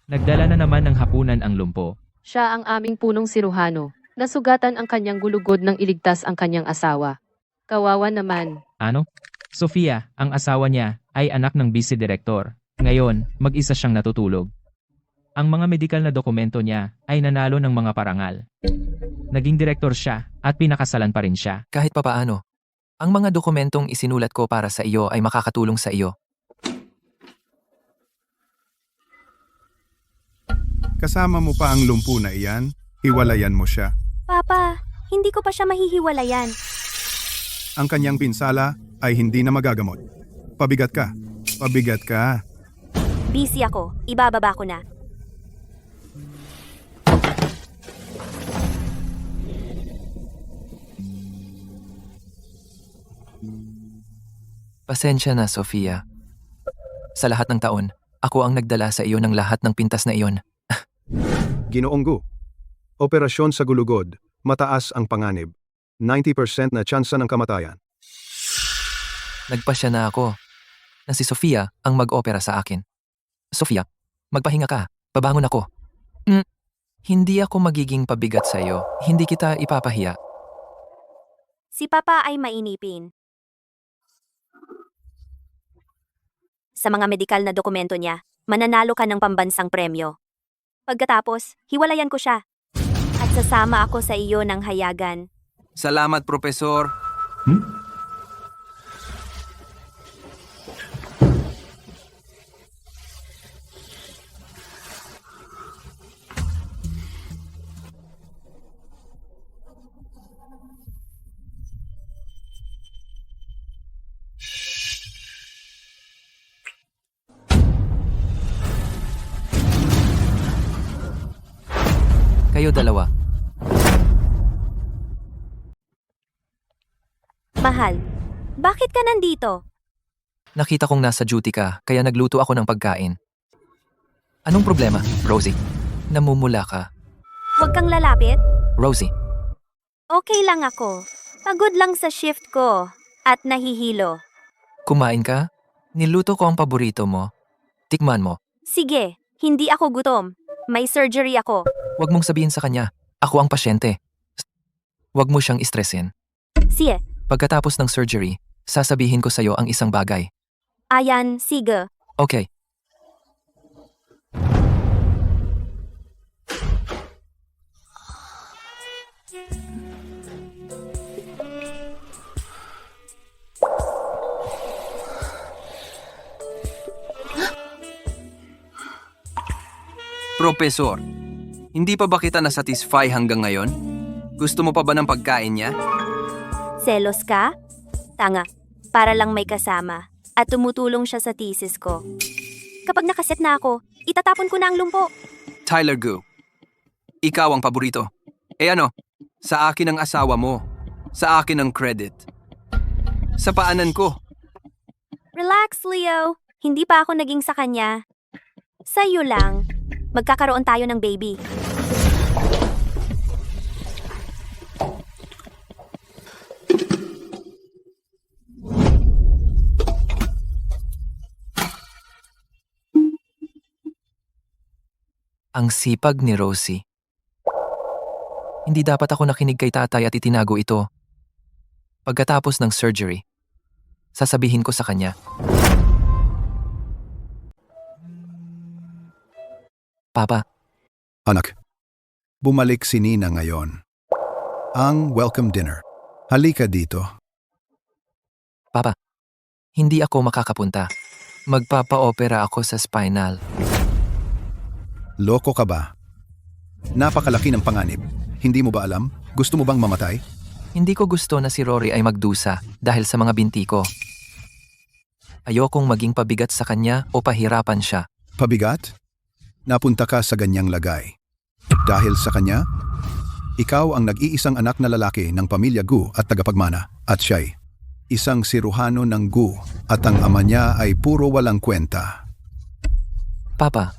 Nagdala na naman ng hapunan ang lumpo. Siya ang aming punong siruhano. Nasugatan ang kanyang gulugod nang iligtas ang kanyang asawa. Kawawa naman. Ano? Sofia, ang asawa niya, ay anak ng vice-direktor. Ngayon, mag-isa siyang natutulog. Ang mga medikal na dokumento niya ay nanalo ng mga parangal. Naging direktor siya at pinakasalan pa rin siya. Kahit papaano, ang mga dokumentong isinulat ko para sa iyo ay makakatulong sa iyo. Kasama mo pa ang lumpo na iyan, hiwalayan mo siya. Papa, hindi ko pa siya mahihiwalayan. Ang kanyang pinsala ay hindi na magagamot. Pabigat ka. Pabigat ka. Busy ako. Ibababa ko na. Pasensya na, Sofia. Sa lahat ng taon, ako ang nagdala sa iyo ng lahat ng pintas na iyon. Ginoong Gu. Operasyon sa gulugod. Mataas ang panganib. 90% na tsansa ng kamatayan. Nagpasya na ako na si Sofia ang mag-opera sa akin. Sofia, magpahinga ka. Babangon ako. Hindi ako magiging pabigat sa iyo. Hindi kita ipapahiya. Si Papa ay mainipin. Sa mga medikal na dokumento niya, mananalo ka ng pambansang premyo. Pagkatapos, hiwalayan ko siya. At sasama ako sa iyo ng hayagan. Salamat, Profesor. Kayo dalawa. Mahal, bakit ka nandito? Nakita kong nasa duty ka, kaya nagluto ako ng pagkain. Anong problema, Rosie? Namumula ka. Huwag kang lalapit. Rosie, Okay lang ako. Pagod lang sa shift ko. At nahihilo. kumain ka? Niluto ko ang paborito mo. Tikman mo. Sige, hindi ako gutom. May surgery ako. Huwag mong sabihin sa kanya, ako ang pasyente. Huwag mo siyang istresin. Sige, Pagkatapos ng surgery, sasabihin ko sa'yo ang isang bagay. ayan, sige. Okay. Profesor, hindi pa ba kita nasatisfy hanggang ngayon? Gusto mo pa ba ng pagkain niya? Selos ka? Tanga, para lang may kasama. At tumutulong siya sa thesis ko. Kapag nakaset na ako, itatapon ko na ang lumpo. Tyler Gu, ikaw ang paborito. Ano, sa akin ang asawa mo. Sa akin ang credit. Sa paanan ko. Relax, Leo. Hindi pa ako naging sa kanya. Sa'yo lang. Magkakaroon tayo ng baby. Ang sipag ni Rosie. Hindi dapat ako nakinig kay tatay at itinago ito. Pagkatapos ng surgery, sasabihin ko sa kanya. Papa, Anak, bumalik si Nina ngayon. Ang welcome dinner. Halika dito. Papa, hindi ako makakapunta. Magpapa-opera ako sa spinal. Loko ka ba? Napakalaki ng panganib. Hindi mo ba alam? Gusto mo bang mamatay? Hindi ko gusto na si Rory ay magdusa dahil sa mga binti ko. Ayokong maging pabigat sa kanya o pahirapan siya. Pabigat? Napunta ka sa ganyang lagay. Dahil sa kanya, ikaw ang nag-iisang anak na lalaki ng pamilya Gu at tagapagmana. At siya'y isang siruhano ng Gu at ang ama niya ay puro walang kwenta. Papa,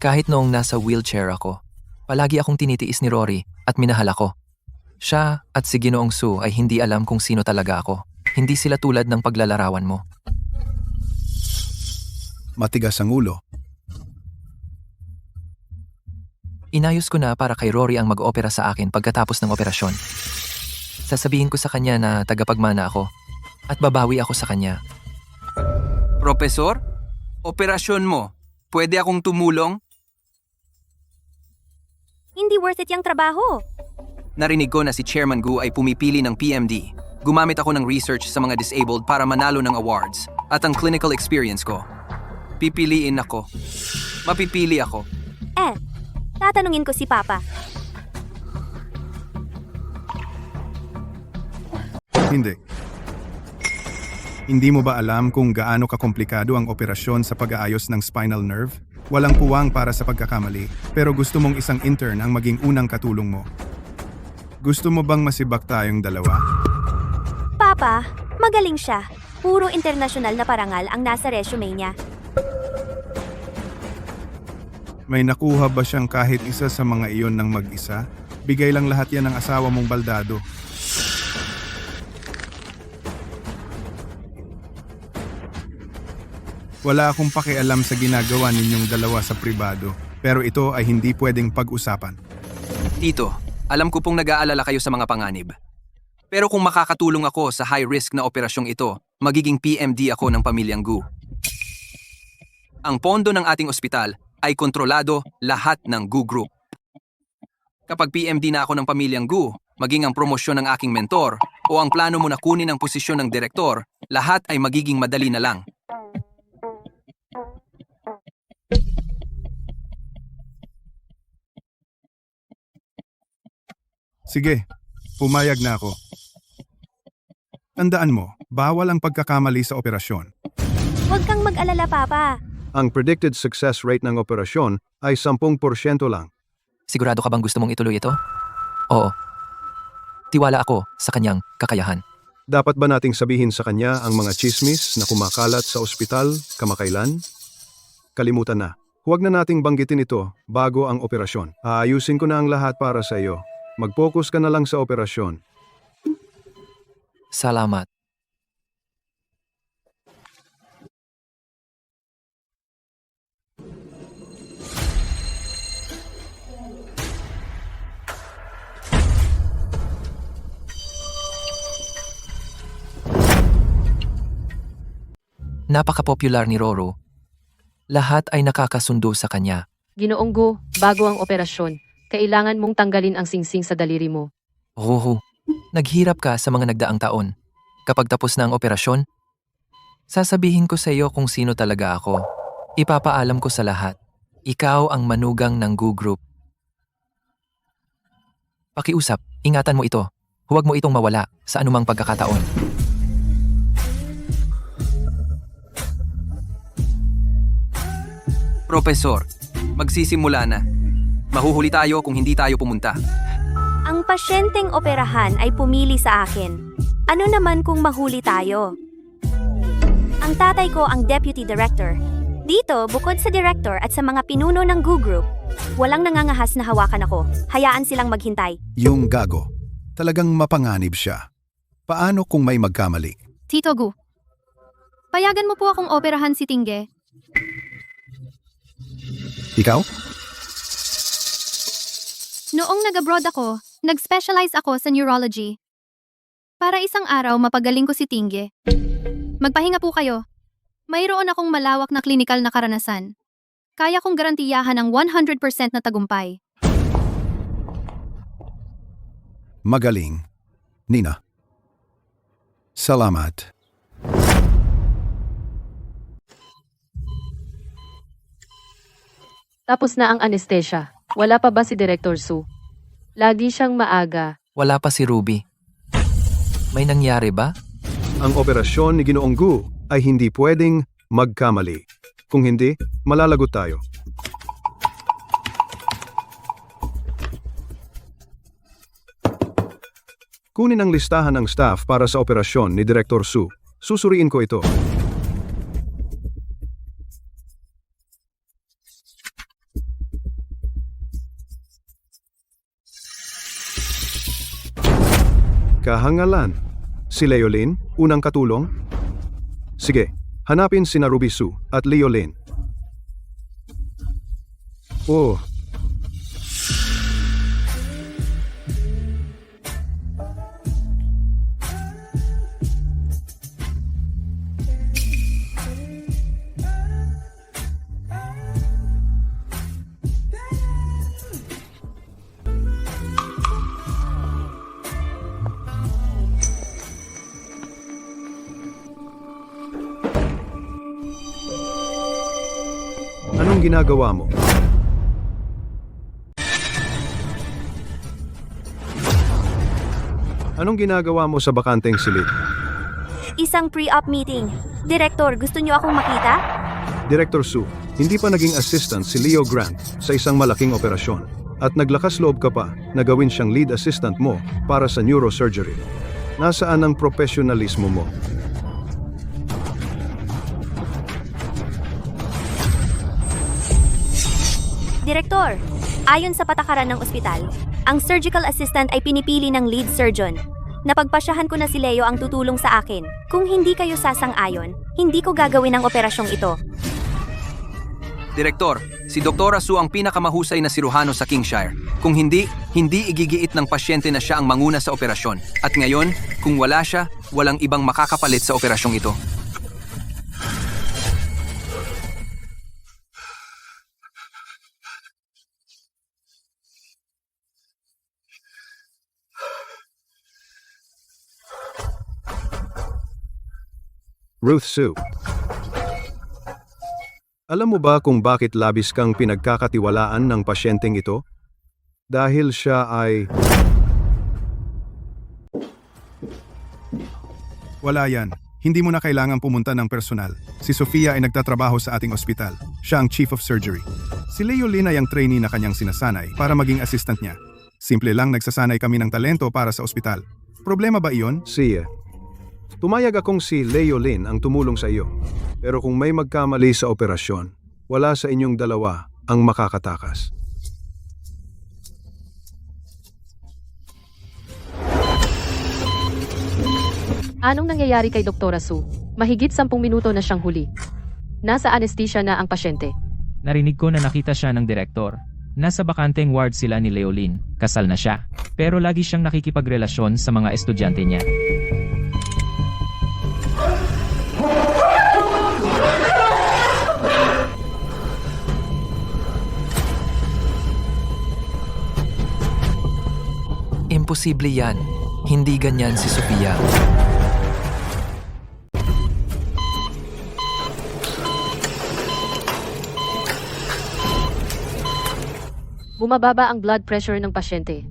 kahit noong nasa wheelchair ako, palagi akong tinitiis ni Rory at minahal ako. Siya at si Ginoong Su ay hindi alam kung sino talaga ako. Hindi sila tulad ng paglalarawan mo. Matigas ang ulo. Inayos ko na para kay Rory ang mag-opera sa akin pagkatapos ng operasyon. Sasabihin ko sa kanya na tagapagmana ako at babawi ako sa kanya. Profesor, operasyon mo. Pwede akong tumulong? Hindi worth it yung trabaho. Narinig ko na si Chairman Gu ay pumipili ng PMD. Gumamit ako ng research sa mga disabled para manalo ng awards at ang clinical experience ko. Pipiliin ako. Mapipili ako. Tatanungin ko si Papa. Hindi. Hindi mo ba alam kung gaano kakomplikado ang operasyon sa pag-aayos ng spinal nerve? Walang puwang para sa pagkakamali, pero gusto mong isang intern ang maging unang katulong mo. Gusto mo bang masibak tayong dalawa? Papa, magaling siya. Puro internasyonal na parangal ang nasa resume niya. May nakuha ba siyang kahit isa sa mga iyon ng mag-isa? Bigay lang lahat yan ng asawa mong baldado. Wala akong pakialam sa ginagawa ninyong dalawa sa pribado, pero ito ay hindi pwedeng pag-usapan. Tito, alam ko pong nag-aalala kayo sa mga panganib. Pero kung makakatulong ako sa high-risk na operasyong ito, magiging PMD ako ng pamilyang Gu. Ang pondo ng ating ospital ay kontrolado lahat ng Gu Group. Kapag PMD na ako ng pamilyang Gu, maging ang promosyon ng aking mentor o ang plano mo na kunin ang posisyon ng direktor, lahat ay magiging madali na lang. Sige, pumayag na ako. Tandaan mo, bawal ang pagkakamali sa operasyon. Huwag kang mag-alala, Papa. Ang predicted success rate ng operasyon ay 10% lang. Sigurado ka bang gusto mong ituloy ito? Oo. Tiwala ako sa kanyang kakayahan. Dapat ba nating sabihin sa kanya ang mga chismis na kumakalat sa ospital kamakailan? Kalimutan na. Huwag na nating banggitin ito bago ang operasyon. Aayusin ko na ang lahat para sa iyo. Mag-focus ka na lang sa operasyon. Salamat. Napaka-popular ni Roro. Lahat ay nakakasundo sa kanya. Ginoong Gu, bago ang operasyon, kailangan mong tanggalin ang singsing sa daliri mo. Oo, naghirap ka sa mga nagdaang taon. Kapag tapos na ang operasyon, sasabihin ko sa iyo kung sino talaga ako. Ipapaalam ko sa lahat. Ikaw ang manugang ng Gu Group. Pakiusap, ingatan mo ito. Huwag mo itong mawala sa anumang pagkakataon. Profesor, magsisimula na. Mahuhuli tayo kung hindi tayo pumunta. Ang pasyenteng operahan ay pumili sa akin. Ano naman kung mahuli tayo? Ang tatay ko ang deputy director. Dito, bukod sa director at sa mga pinuno ng Gu Group, walang nangangahas na hawakan ako. Hayaan silang maghintay. Yung gago. Talagang mapanganib siya. Paano kung may magkamali? Tito Gu, payagan mo po akong operahan si Tingge. Ikaw? Noong nag-abroad ako, nag-specialize ako sa neurology. Para isang araw mapagaling ko si Tingge. Magpahinga po kayo. Mayroon akong malawak na klinikal na karanasan. Kaya kong garantiyahan ang 100% na tagumpay. Magaling. Nina. Salamat. Tapos na ang anesthesia. Wala pa ba si Director Su? Lagi siyang maaga. Wala pa si Ruby. May nangyari ba? Ang operasyon ni Ginoong Gu ay hindi pwedeng magkamali. Kung hindi, malalagot tayo. Kunin ang listahan ng staff para sa operasyon ni Director Su. Susuriin ko ito. Kahangalan. Si Leolin, unang katulong? Sige, hanapin sina Ruby Su at Leolin. Oh, Anong ginagawa mo? Anong ginagawa mo sa bakanteng silid? Isang pre-op meeting. Direktor, gusto niyo akong makita? Director Su, hindi pa naging assistant si Leo Grant sa isang malaking operasyon at naglakas loob ka pa na gawin siyang lead assistant mo para sa neurosurgery. Nasaan ang profesionalismo mo? Direktor, ayon sa patakaran ng ospital, ang surgical assistant ay pinipili ng lead surgeon. Napagpasyahan ko na si Leo ang tutulong sa akin. Kung hindi kayo sasang-ayon, hindi ko gagawin ang operasyong ito. Direktor, si Dr. Su ang pinakamahusay na siruhano sa Kingshire. Kung hindi igigiit ng pasyente na siya ang manguna sa operasyon. At ngayon, kung wala siya, walang ibang makakapalit sa operasyong ito. Ruth Su. Alam mo ba kung bakit labis kang pinagkakatiwalaan ng pasyenteng ito? Dahil siya ay... Wala yan. Hindi mo na kailangan pumunta ng personal. Si Sofia ay nagtatrabaho sa ating ospital. Siya ang Chief of Surgery. Si Leo Lin ay ang trainee na kanyang sinasanay para maging assistant niya. Simple lang nagsasanay kami ng talento para sa ospital. Problema ba iyon? Siya. Tumayag akong si Leo Lin ang tumulong sa iyo. Pero kung may magkamali sa operasyon, wala sa inyong dalawa ang makakatakas. Anong nangyayari kay Dr. Su? Mahigit 10 minuto na siyang huli. Nasa anesthesia na ang pasyente. Narinig ko na nakita siya ng direktor. Nasa bakanteng ward sila ni Leolin. Kasal na siya. Pero lagi siyang nakikipagrelasyon sa mga estudyante niya. Imposible yan. Hindi ganyan si Sofia. Bumababa ang blood pressure ng pasyente.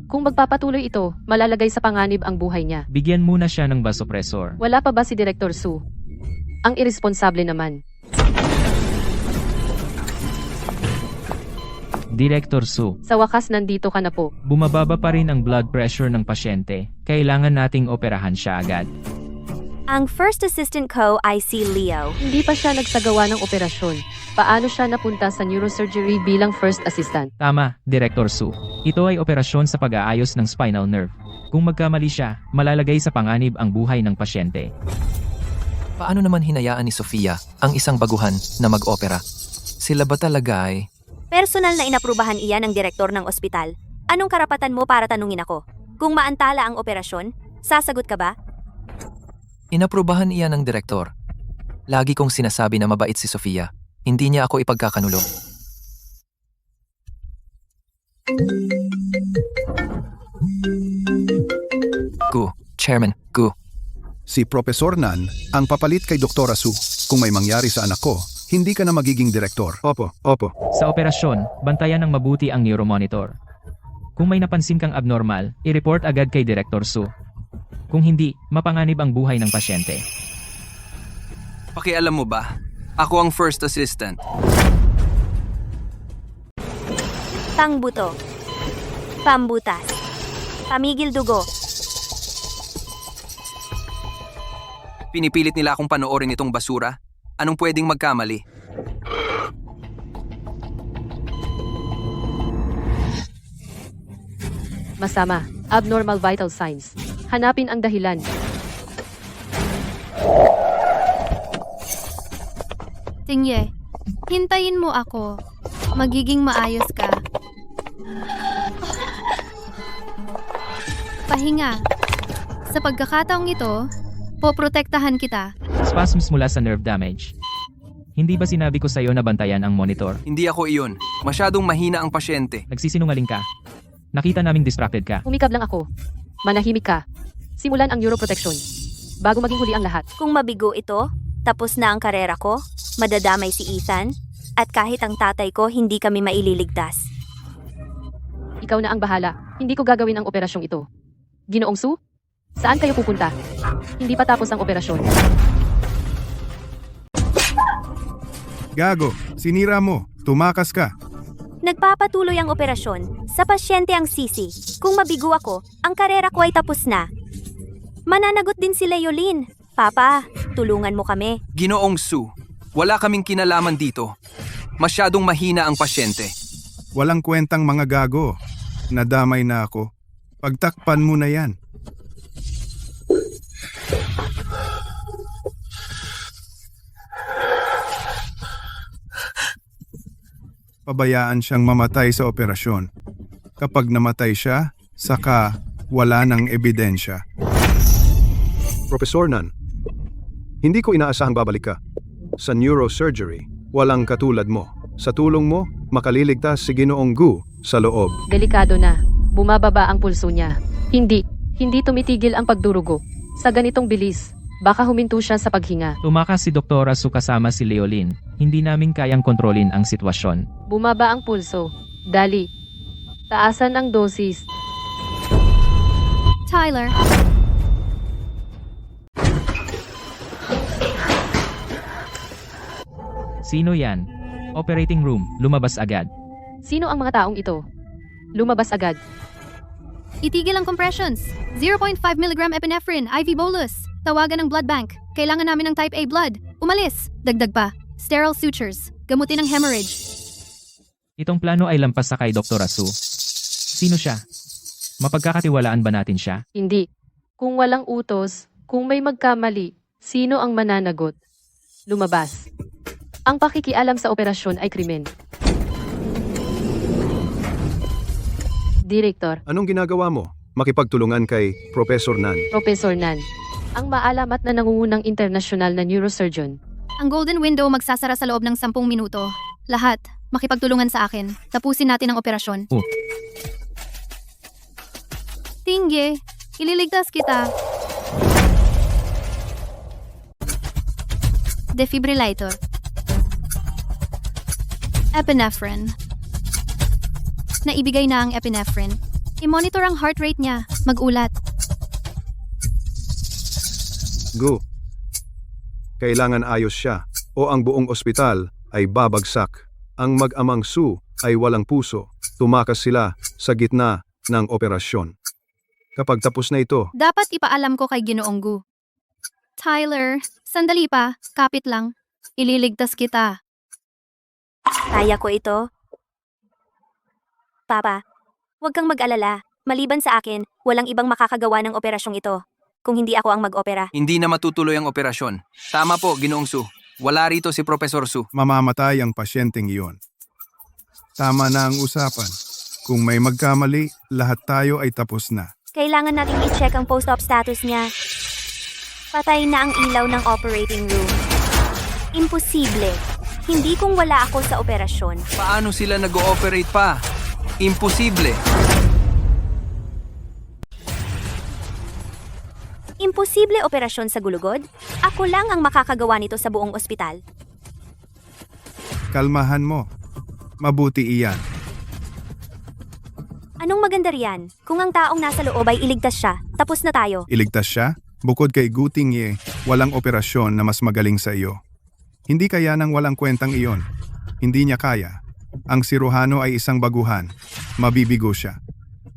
Kung magpapatuloy ito, malalagay sa panganib ang buhay niya. Bigyan muna siya ng vasopressor. Wala pa ba si Director Su? Ang irresponsable naman. Director Su, Sa wakas nandito ka na po. bumababa pa rin ang blood pressure ng pasyente. Kailangan nating operahan siya agad. Ang first assistant ko ay si Leo. Hindi pa siya nagsagawa ng operasyon. Paano siya napunta sa neurosurgery bilang first assistant? Tama, Director Su. Ito ay operasyon sa pag-aayos ng spinal nerve. Kung magkamali siya, malalagay sa panganib ang buhay ng pasyente. Paano naman hinayaan ni Sofia ang isang baguhan na mag-opera? Sila ba talaga ay... Personal na inaprubahan iyan ng direktor ng ospital. Anong karapatan mo para tanungin ako? Kung maantala ang operasyon, sasagot ka ba? Inaprubahan iyan ng direktor. Lagi kong sinasabi na mabait si Sofia. Hindi niya ako ipagkakanulo. Gu, Chairman, Gu. Si Profesor Nan ang papalit kay Dr. Su. Kung may mangyari sa anak ko, hindi ka na magiging direktor. Opo. Sa operasyon, bantayan ng mabuti ang neuromonitor. Kung may napansin kang abnormal, i-report agad kay Director Su. Kung hindi, mapanganib ang buhay ng pasyente. Pakialam mo ba? Ako ang first assistant. Pangbuto. Pambutas. Pamigil dugo. Pinipilit nila akong panoorin itong basura. Anong pwedeng magkamali? Masama. Abnormal vital signs. Hanapin ang dahilan. Tingye, hintayin mo ako. Magiging maayos ka. Pahinga. Sa pagkakataong ito, poprotektahan kita. Spasms mula sa nerve damage. Hindi ba sinabi ko sa'yo na bantayan ang monitor? Hindi ako iyon. Masyadong mahina ang pasyente. Nagsisinungaling ka. Nakita naming distracted ka. Umikab lang ako. Manahimik ka. Simulan ang neuroprotection. Bago maging huli ang lahat. Kung mabigo ito, tapos na ang karera ko, madadamay si Ethan, At kahit ang tatay ko, hindi kami maililigtas. Ikaw na ang bahala. Hindi ko gagawin ang operasyong ito. Ginoong Su? Saan kayo pupunta? Hindi pa tapos ang operasyon. Gago, sinira mo. Tumakas ka. Nagpapatuloy ang operasyon. Sa pasyente ang sisi. Kung mabigo ako, ang karera ko ay tapos na. Mananagot din si Leolin. Papa, tulungan mo kami. Ginoong Su, wala kaming kinalaman dito. Masyadong mahina ang pasyente. Walang kwentang mga gago. Nadamay na ako. Pagtakpan mo na yan. Pabayaan siyang mamatay sa operasyon. Kapag namatay siya, saka wala ng ebidensya. Professor Nan, hindi ko inaasahang babalik ka. Sa neurosurgery, walang katulad mo. Sa tulong mo, makaliligtas si Ginoong Gu sa loob. Delikado na. Bumababa ang pulso niya. Hindi tumitigil ang pagdurugo. Sa ganitong bilis, baka huminto siya sa paghinga. Tumakas si Dr. Su kasama si Leolin. Hindi namin kayang kontrolin ang sitwasyon. Bumaba ang pulso. Dali. Taasan ang dosis. Tyler, Sino yan? Operating room, lumabas agad. Sino ang mga taong ito? Lumabas agad. itigil ang compressions. 0.5 mg epinephrine, IV bolus. Tawagan ng blood bank. Kailangan namin ng type A blood. Umalis. Dagdag pa. Sterile sutures. Gamutin ang hemorrhage. Itong plano ay lampas sa kay Dr. Su. Sino siya? Mapagkakatiwalaan ba natin siya? Hindi. Kung walang utos, kung may magkamali, sino ang mananagot? Lumabas. Ang pakikialam sa operasyon ay krimen. Direktor, Anong ginagawa mo? Makipagtulungan kay Professor Nan. Professor Nan, ang maalamat na nangungunang internasyonal na neurosurgeon. Ang golden window magsasara sa loob ng 10 minuto. Lahat, makipagtulungan sa akin. Tapusin natin ang operasyon. Oh. Tingge, ililigtas kita. Defibrillator. Epinephrine. Naibigay na ang epinephrine. I-monitor ang heart rate niya. Mag-ulat. Gu, kailangan ayos siya o ang buong ospital ay babagsak. Ang mag-amang Su ay walang puso. Tumakas sila sa gitna ng operasyon. Kapag tapos na ito, Dapat ipaalam ko kay Ginoong Gu. Tyler, sandali pa. Kapit lang. Ililigtas kita. Kaya ko ito. Papa, huwag kang mag-alala. Maliban sa akin, walang ibang makakagawa ng operasyong ito. Kung hindi ako ang mag-opera. Hindi na matutuloy ang operasyon. Tama po, Ginoong Su. Wala rito si Professor Su. Mamamatay ang pasyenteng iyon. Tama na ang usapan. Kung may magkamali, lahat tayo ay tapos na. Kailangan nating i-check ang post-op status niya. Patay na ang ilaw ng operating room. Imposible. Hindi kung wala ako sa operasyon. Paano sila nag-ooperate pa? Imposible. Imposible operasyon sa gulugod? Ako lang ang makakagawa nito sa buong ospital. Kalmahan mo. Mabuti iyan. Anong maganda riyan? Kung ang taong nasa loob ay iligtas siya, tapos na tayo. Iligtas siya? Bukod kay Gutingye, walang operasyon na mas magaling sa iyo. Hindi kaya nang walang kwentang iyon. Hindi niya kaya. Ang siruhano ay isang baguhan. Mabibigo siya.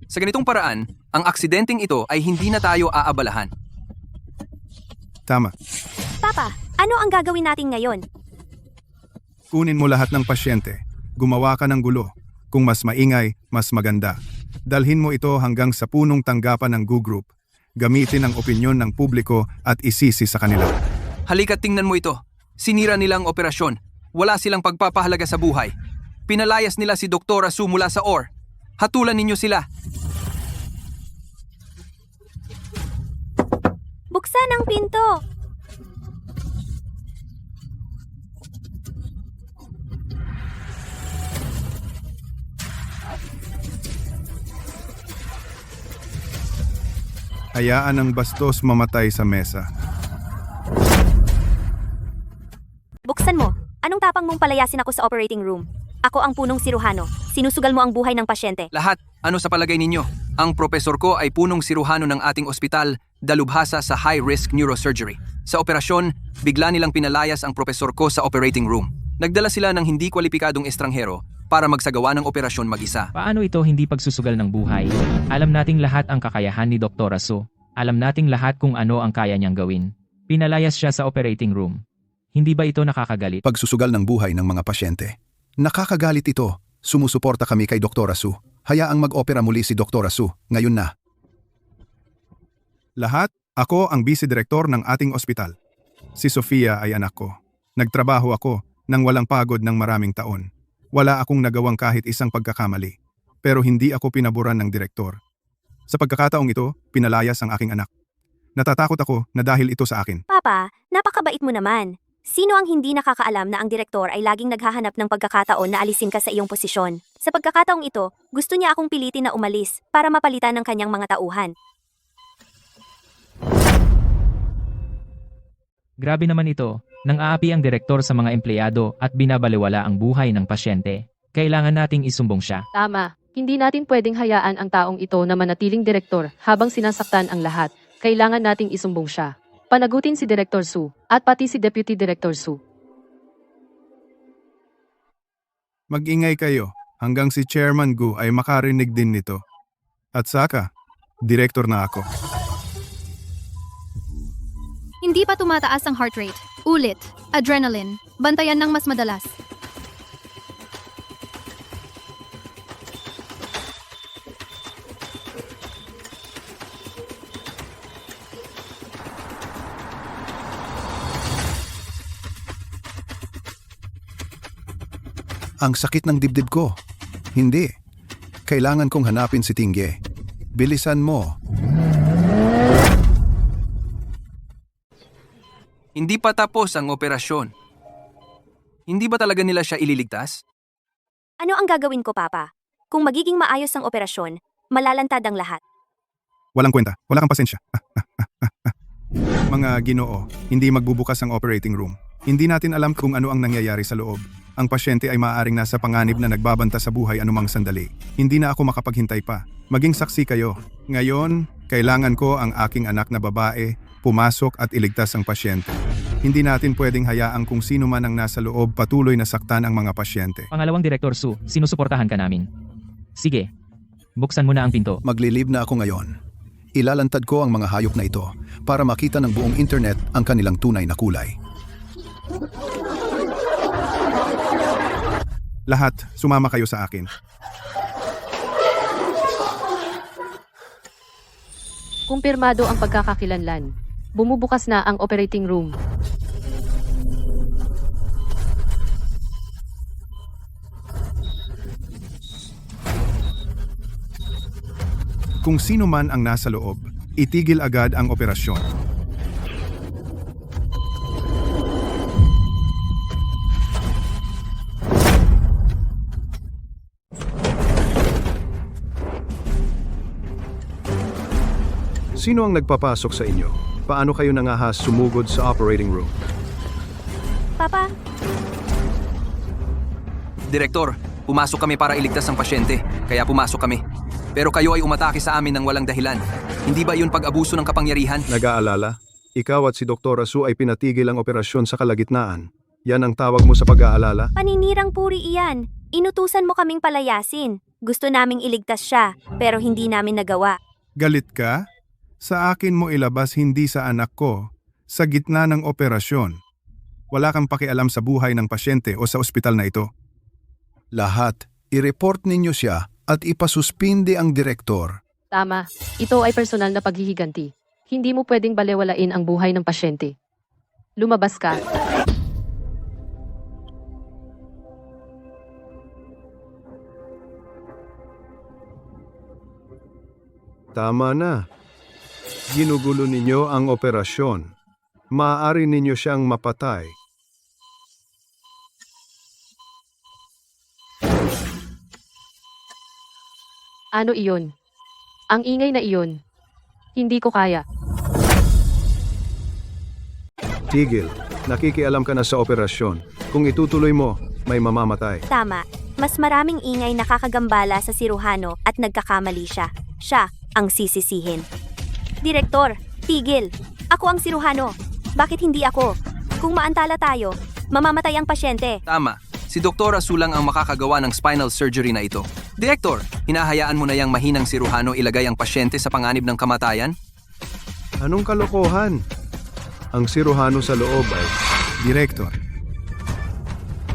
Sa ganitong paraan, ang aksidenteng ito ay hindi na tayo aabalahan. Tama. Papa, ano ang gagawin natin ngayon? Kunin mo lahat ng pasyente. Gumawa ka ng gulo. Kung mas maingay, mas maganda. Dalhin mo ito hanggang sa punong tanggapan ng Gu Group. Gamitin ang opinyon ng publiko at isisi sa kanila. Halika't tingnan mo ito. Sinira nila ang operasyon. Wala silang pagpapahalaga sa buhay. Pinalayas nila si Dr. Su mula sa OR. Hatulan ninyo sila. Buksan ang pinto! Hayaan ang bastos mamatay sa mesa. Buksan mo. Anong tama? tapang mong palayasin ako sa operating room. Ako ang punong siruhano. Sinusugal mo ang buhay ng pasyente. Lahat, ano sa palagay ninyo? Ang propesor ko ay punong siruhano ng ating ospital, dalubhasa sa high-risk neurosurgery. Sa operasyon, bigla nilang pinalayas ang propesor ko sa operating room. Nagdala sila ng hindi kwalipikadong estranghero para magsagawa ng operasyon mag-isa. Paano ito hindi pagsusugal ng buhay? Alam nating lahat ang kakayahan ni Dr. Su. Alam nating lahat kung ano ang kaya niyang gawin. Pinalayas siya sa operating room. Hindi ba ito nakakagalit? Pagsusugal ng buhay ng mga pasyente. Nakakagalit ito. Sumusuporta kami kay Dr. Su. Hayaang mag-opera muli si Dr. Su, ngayon na. Lahat, ako ang vice-director ng ating ospital. Si Sofia ay anak ko. Nagtrabaho ako nang walang pagod ng maraming taon. Wala akong nagawang kahit isang pagkakamali. Pero hindi ako pinaboran ng direktor. Sa pagkakataong ito, pinalayas ang aking anak. Natatakot ako na dahil ito sa akin. Papa, napakabait mo naman. Sino ang hindi nakakaalam na ang direktor ay laging naghahanap ng pagkakataon na alisin ka sa iyong posisyon? Sa pagkakataong ito, gusto niya akong pilitin na umalis para mapalitan ng kanyang mga tauhan. Grabe naman ito. Nang aapi ang direktor sa mga empleyado at binabaliwala ang buhay ng pasyente. Kailangan nating isumbong siya. Tama. Hindi natin pwedeng hayaan ang taong ito na manatiling direktor habang sinasaktan ang lahat. Kailangan nating isumbong siya. Panagutin si Director Su at pati si Deputy Director Su. Mag-ingay kayo hanggang si Chairman Gu ay makarinig din nito. At saka, direktor na ako. Hindi pa tumataas ang heart rate. Ulit. Adrenaline. Bantayan ng mas madalas. Ang sakit ng dibdib ko. Hindi. Kailangan kong hanapin si Tingge. Bilisan mo. Hindi pa tapos ang operasyon. Hindi ba talaga nila siya ililigtas? Ano ang gagawin ko, Papa? Kung magiging maayos ang operasyon, malalantad ang lahat. Walang kwenta. Wala kang pasensya. Mga Ginoo, hindi magbubukas ang operating room. Hindi natin alam kung ano ang nangyayari sa loob. Ang pasyente ay maaaring nasa panganib na nagbabanta sa buhay anumang sandali. Hindi na ako makapaghintay pa. Maging saksi kayo. Ngayon, kailangan ko ang aking anak na babae, pumasok at iligtas ang pasyente. Hindi natin pwedeng hayaan kung sino man ang nasa loob patuloy na saktan ang mga pasyente. Pangalawang Director Su, sinusuportahan ka namin. Sige, buksan mo na ang pinto. Maglilib na ako ngayon. Ilalantad ko ang mga hayop na ito para makita ng buong internet ang kanilang tunay na kulay. Lahat, sumama kayo sa akin. Kumpirmado ang pagkakakilanlan. Bumubukas na ang operating room. Kung sino man ang nasa loob, itigil agad ang operasyon. Sino ang nagpapasok sa inyo? Paano kayo nangahas sumugod sa operating room? Papa, Direktor, pumasok kami para iligtas ang pasyente, kaya pumasok kami. Pero kayo ay umatake sa amin ng walang dahilan. Hindi ba iyon pag-abuso ng kapangyarihan? Nag-aalala? Ikaw at si Dr. Su ay pinatigil ang operasyon sa kalagitnaan. Yan ang tawag mo sa pag-aalala? paninirang puri iyan. Inutusan mo kaming palayasin. Gusto naming iligtas siya, pero hindi namin nagawa. Galit ka? Sa akin mo ilabas hindi sa anak ko, sa gitna ng operasyon. Wala kang pakialam sa buhay ng pasyente o sa ospital na ito. Lahat, i-report ninyo siya at ipasuspindi ang direktor. Tama. Ito ay personal na paghihiganti. Hindi mo pwedeng balewalain ang buhay ng pasyente. Lumabas ka. Tama na. Ginugulo ninyo ang operasyon. Maaari ninyo siyang mapatay. Ano iyon? Ang ingay na iyon. Hindi ko kaya. Tigil, nakikialam ka na sa operasyon. Kung itutuloy mo, may mamamatay. Tama. Mas maraming ingay nakakagambala sa siruhano at nagkakamali siya. Siya ang sisisihin. Direktor, tigil. Ako ang siruhano. Bakit hindi ako? Kung maantala tayo, mamamatay ang pasyente. Tama. Si Dr. Su lang ang makakagawa ng spinal surgery na ito. Direktor, hinahayaan mo na yang mahinang siruhano ilagay ang pasyente sa panganib ng kamatayan? Anong kalokohan? Ang siruhano sa loob ay...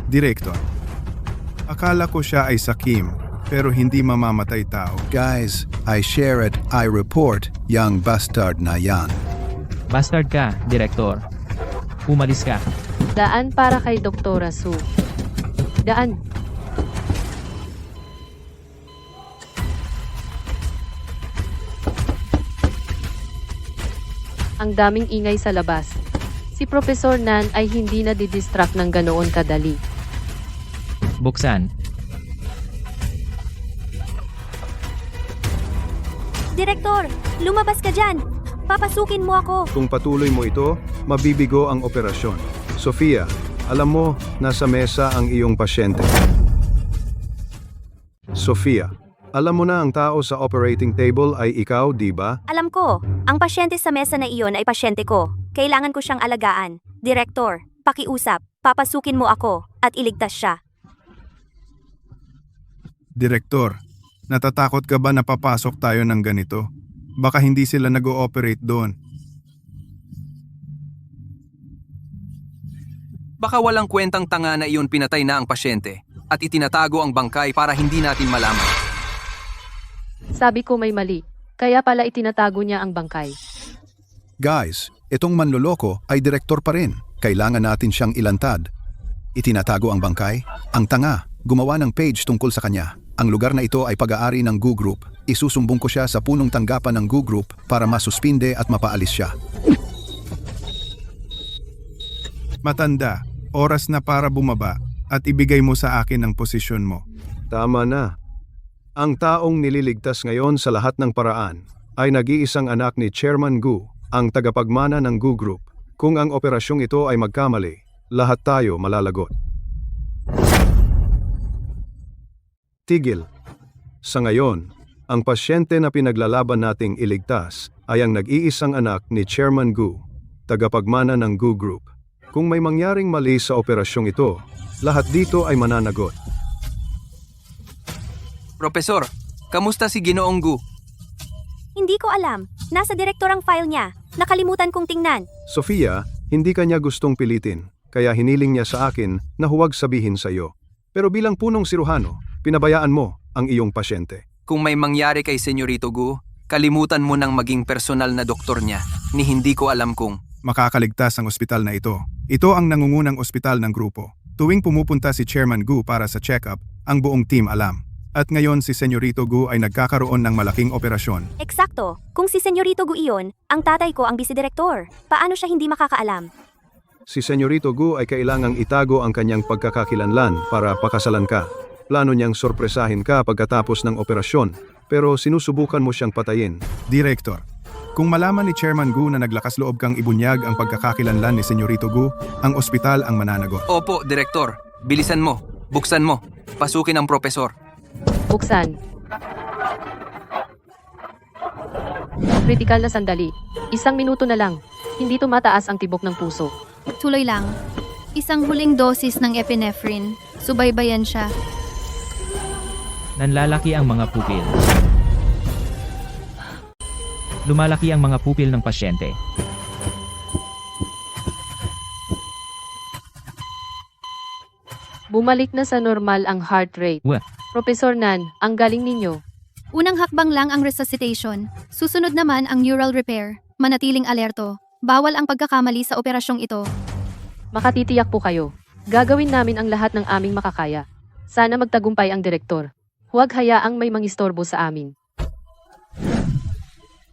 Direktor. Akala ko siya ay sakim, pero hindi mamamatay tao. Guys, I share it, I report, young bastard na yan. Bastard ka, Direktor. Umalis ka. Daan para kay Doktora Su. Daan. Ang daming ingay sa labas. Si Professor Nan ay hindi na didistract ng ganoon kadali. Buksan. Direktor, lumabas ka dyan. Papasukin mo ako. Kung patuloy mo ito, mabibigo ang operasyon. Sofia, alam mo, nasa mesa ang iyong pasyente. Sofia, alam mo na ang tao sa operating table ay ikaw, di ba? Alam ko, ang pasyente sa mesa na iyon ay pasyente ko. Kailangan ko siyang alagaan. Direktor, pakiusap, papasukin mo ako at iligtas siya. Direktor, natatakot ka ba na papasok tayo ng ganito? Baka hindi sila nag-ooperate doon. Baka walang kwentang tanga na iyon pinatay na ang pasyente at itinatago ang bangkay para hindi natin malaman. Sabi ko may mali. Kaya pala itinatago niya ang bangkay. Guys, itong manloloko ay direktor pa rin. Kailangan natin siyang ilantad. Itinatago ang bangkay? Ang tanga, gumawa ng page tungkol sa kanya. Ang lugar na ito ay pag-aari ng Gu Group. Isusumbong ko siya sa punong tanggapan ng Gu Group para masuspinde at mapaalis siya. Matanda, oras na para bumaba at ibigay mo sa akin ang posisyon mo. Tama na. Ang taong nililigtas ngayon sa lahat ng paraan ay nag-iisang anak ni Chairman Gu, ang tagapagmana ng Gu Group. Kung ang operasyong ito ay magkamali, lahat tayo malalagot. Tigil. Sa ngayon, ang pasyente na pinaglalaban nating iligtas ay ang nag-iisang anak ni Chairman Gu, tagapagmana ng Gu Group. Kung may mangyaring mali sa operasyong ito, lahat dito ay mananagot. Profesor, kamusta si Ginoong Gu? Hindi ko alam. Nasa direktor ang file niya. Nakalimutan kong tingnan. Sofia, hindi kanya gustong pilitin, kaya hiniling niya sa akin na huwag sabihin sa iyo. Pero bilang punong siruhano, pinabayaan mo ang iyong pasyente. Kung may mangyari kay Senyorito Gu, kalimutan mo nang maging personal na doktor niya, ni hindi ko alam kung... Makakaligtas ang ospital na ito. Ito ang nangungunang ospital ng grupo. Tuwing pumupunta si Chairman Gu para sa check-up, ang buong team alam. At ngayon si Senyorito Gu ay nagkakaroon ng malaking operasyon. Eksakto. Kung si Senyorito Gu iyon, ang tatay ko ang bisedirektor. Paano siya hindi makakaalam? Si Senyorito Gu ay kailangang itago ang kanyang pagkakakilanlan para pakasalan ka. Plano niyang sorpresahin ka pagkatapos ng operasyon, pero sinusubukan mo siyang patayin. Director, kung malaman ni Chairman Gu na naglakas loob kang ibunyag ang pagkakakilanlan ni Senyorito Gu, ang ospital ang mananagot. Opo, Direktor. Bilisan mo. Buksan mo. Pasukin ang profesor. Buksan. Kritikal na sandali. 1 minuto na lang. Hindi tumataas ang tibok ng puso. Tuloy lang. Isang huling dosis ng epinephrine. Subaybayan siya. Nanlalaki ang mga pupil. Lumalaki ang mga pupil ng pasyente. Bumalik na sa normal ang heart rate. Wah. Professor Nan, ang galing ninyo. Unang hakbang lang ang resuscitation. Susunod naman ang neural repair. Manatiling alerto. Bawal ang pagkakamali sa operasyong ito. Makatitiyak po kayo. Gagawin namin ang lahat ng aming makakaya. Sana magtagumpay ang direktor. Huwag hayaang may mangistorbo sa amin.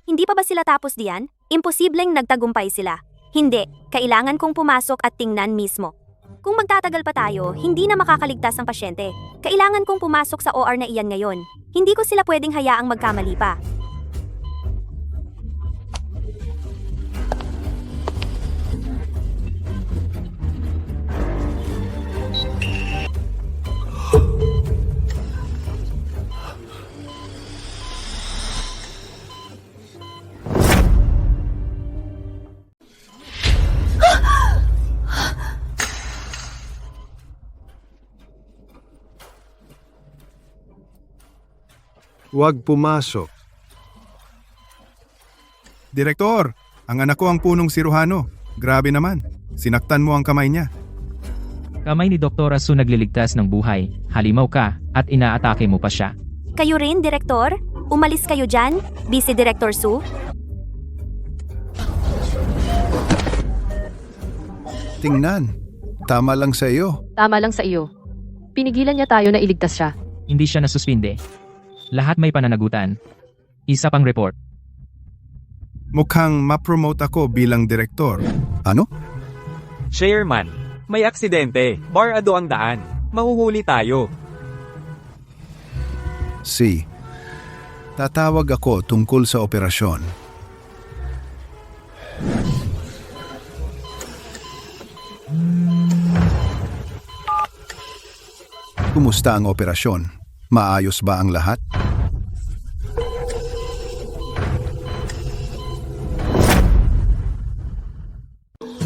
Hindi pa ba sila tapos diyan? Imposibleng nagtagumpay sila. Hindi, kailangan kong pumasok at tingnan mismo. Kung magtatagal pa tayo, hindi na makakaligtas ang pasyente. Kailangan kong pumasok sa OR na iyan ngayon. Hindi ko sila pwedeng hayaang magkamali pa. Huwag pumasok. Direktor, ang anak ko ang punong siruhano. Grabe naman. Sinaktan mo ang kamay niya. Kamay ni Dr. Su nagliligtas ng buhay, halimaw ka, at inaatake mo pa siya. Kayo rin, Direktor? Umalis kayo dyan, Vice Director Su? Tingnan. Tama lang sa iyo. Tama lang sa iyo. Pinigilan niya tayo na iligtas siya. Hindi siya nasuspinde. Lahat may pananagutan. Isa pang report. Mukhang ma-promote ako bilang direktor. Ano? Chairman, may aksidente. Barado ang daan. Mahuhuli tayo. C. Tatawag ako tungkol sa operasyon. Kumusta ang operasyon? Maayos ba ang lahat?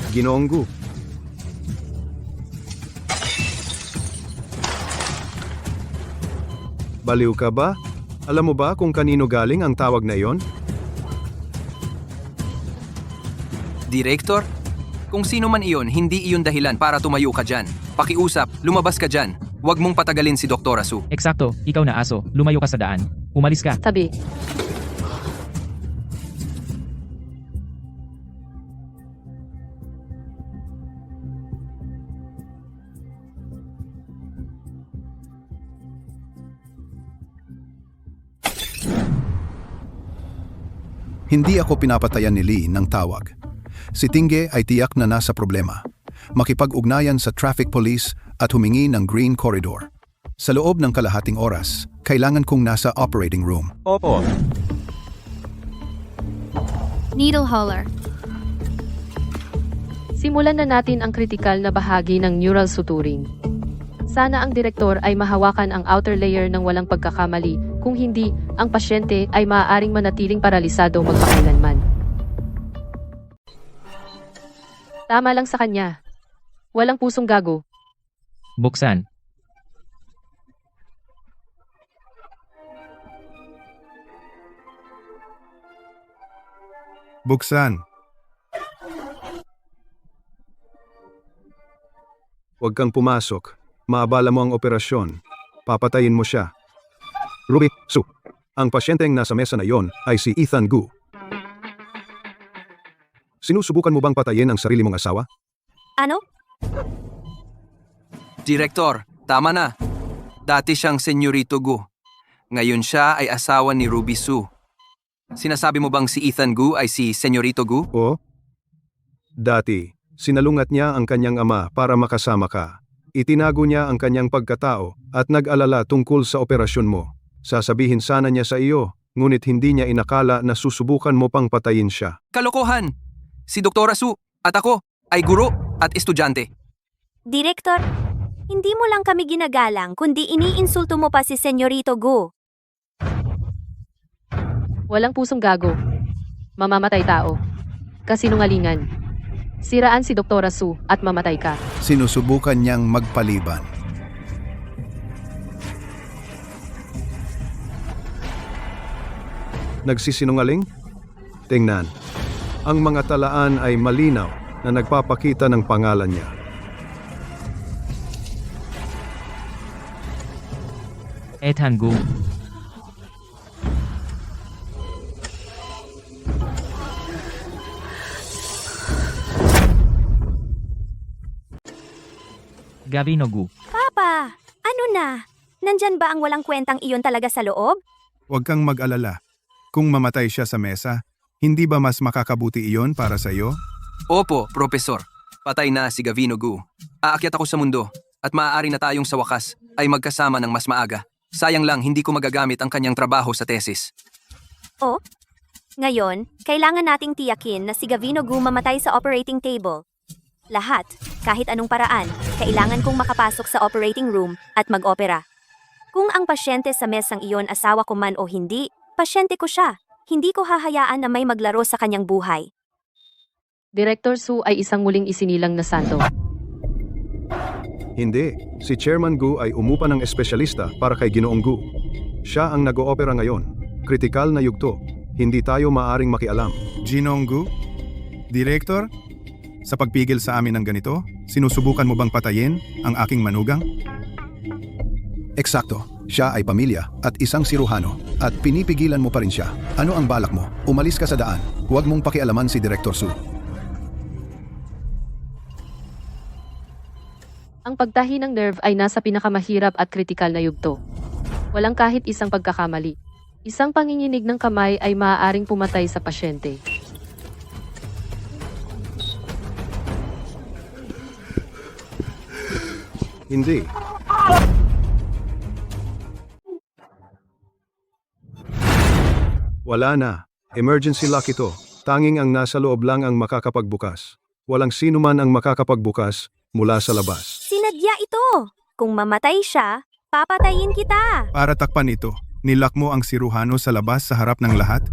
Ginoong Gu. Baliw ka ba? Alam mo ba kung kanino galing ang tawag na iyon? Director? Kung sino man iyon, hindi iyon dahilan para tumayo ka dyan. Pakiusap, lumabas ka dyan. Huwag mong patagalin si Dr. Su. Eksakto, ikaw na aso, lumayo ka sa daan. Umalis ka. Sabi, Hindi ako pinapatayan ni Lee ng tawag. Si Tingge ay tiyak na nasa problema. Makipag-ugnayan sa traffic police at humingi ng green corridor. Sa loob ng kalahating oras, kailangan kong nasa operating room. Opo. Needle hauler. simulan na natin ang kritikal na bahagi ng neural suturing. Sana ang direktor ay mahawakan ang outer layer ng walang pagkakamali, kung hindi, ang pasyente ay maaaring manatiling paralisado magpakailanman. Tama lang sa kanya. Walang pusong gago. Buksan. Buksan. Huwag kang pumasok. Maabala mo ang operasyon. Papatayin mo siya. Ruby, Su. Ang pasyenteng nasa mesa na yon ay si Ethan Gu. Sinusubukan mo bang patayin ang sarili mong asawa? Ano? Direktor, tama na. Dati siyang Senyorito Gu. Ngayon siya ay asawa ni Ruby Su. Sinasabi mo bang si Ethan Gu ay si Senyorito Gu? O? Dati, sinalungat niya ang kanyang ama para makasama ka. Itinago niya ang kanyang pagkatao at nag-alala tungkol sa operasyon mo. Sasabihin sana niya sa iyo, ngunit hindi niya inakala na susubukan mo pang patayin siya. Kalokohan! Si Dr. Su at ako ay guro at estudyante. Direktor, hindi mo lang kami ginagalang kundi iniinsulto mo pa si Senyorito Gu. Walang pusong gago. Mamamatay tao. Kasinungalingan. Siraan si Dr. Su at mamatay ka. Sinusubukan niyang magpaliban. Nagsisinungaling? Tingnan. Ang mga talaan ay malinaw na nagpapakita ng pangalan niya. Ethan Gu. Gavino Gu. Papa, ano na? Nandyan ba ang walang kwentang iyon talaga sa loob? Huwag kang mag-alala. Kung mamatay siya sa mesa, hindi ba mas makakabuti iyon para sa iyo? Opo, Profesor. Patay na si Gavino Gu. Aakyat ako sa mundo at maaari na tayong sa wakas ay magkasama ng mas maaga. Sayang lang hindi ko magagamit ang kanyang trabaho sa tesis. O? Ngayon, kailangan nating tiyakin na si Gavino Gu mamatay sa operating table. Lahat, kahit anong paraan, kailangan kong makapasok sa operating room at mag-opera. Kung ang pasyente sa mesang iyon asawa ko man o hindi, pasyente ko siya. Hindi ko hahayaan na may maglaro sa kanyang buhay. Director Su ay isang muling isinilang na santo. Hindi. Si Chairman Gu ay umupa ng espesyalista para kay Ginoong Gu. Siya ang nag-oopera ngayon. Kritikal na yugto. Hindi tayo maaring makialam. Ginong Gu? Director? Sa pagpigil sa amin ng ganito, sinusubukan mo bang patayin ang aking manugang? Eksakto. Siya ay pamilya at isang siruhano at pinipigilan mo pa rin siya. Ano ang balak mo? Umalis ka sa daan. Huwag mong pakialaman si Director Su. Ang pagtahi ng nerve ay nasa pinakamahirap at kritikal na yugto. Walang kahit isang pagkakamali. Isang panginginig ng kamay ay maaaring pumatay sa pasyente. Hindi. Wala na. Emergency lock ito. Tanging ang nasa loob lang ang makakapagbukas. Walang sino man ang makakapagbukas mula sa labas. Sinadya ito. Kung mamatay siya, papatayin kita. Para takpan ito, nilak mo ang siruhano sa labas sa harap ng lahat?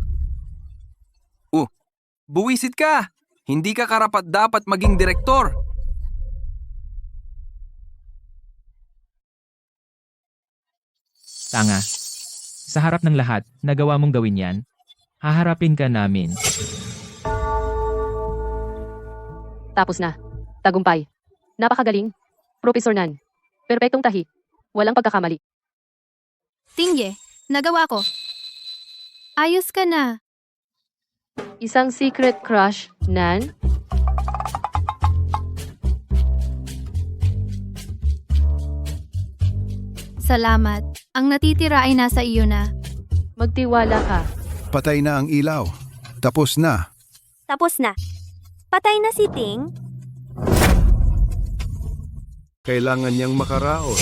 Buwisit ka! Hindi ka karapat-dapat maging direktor! Tanga. Sa harap ng lahat, nagawa mong gawin yan. Haharapin ka namin. Tapos na. Tagumpay. Napakagaling. Professor Nan. Perpektong tahi. Walang pagkakamali. Tingge, nagawa ko. Ayos ka na. Isang secret crush, Nan? Salamat. Ang natitira ay nasa iyo na. Magtiwala ka. Patay na ang ilaw. Tapos na. Tapos na. Patay na si Ting. Kailangan niyang makaraos.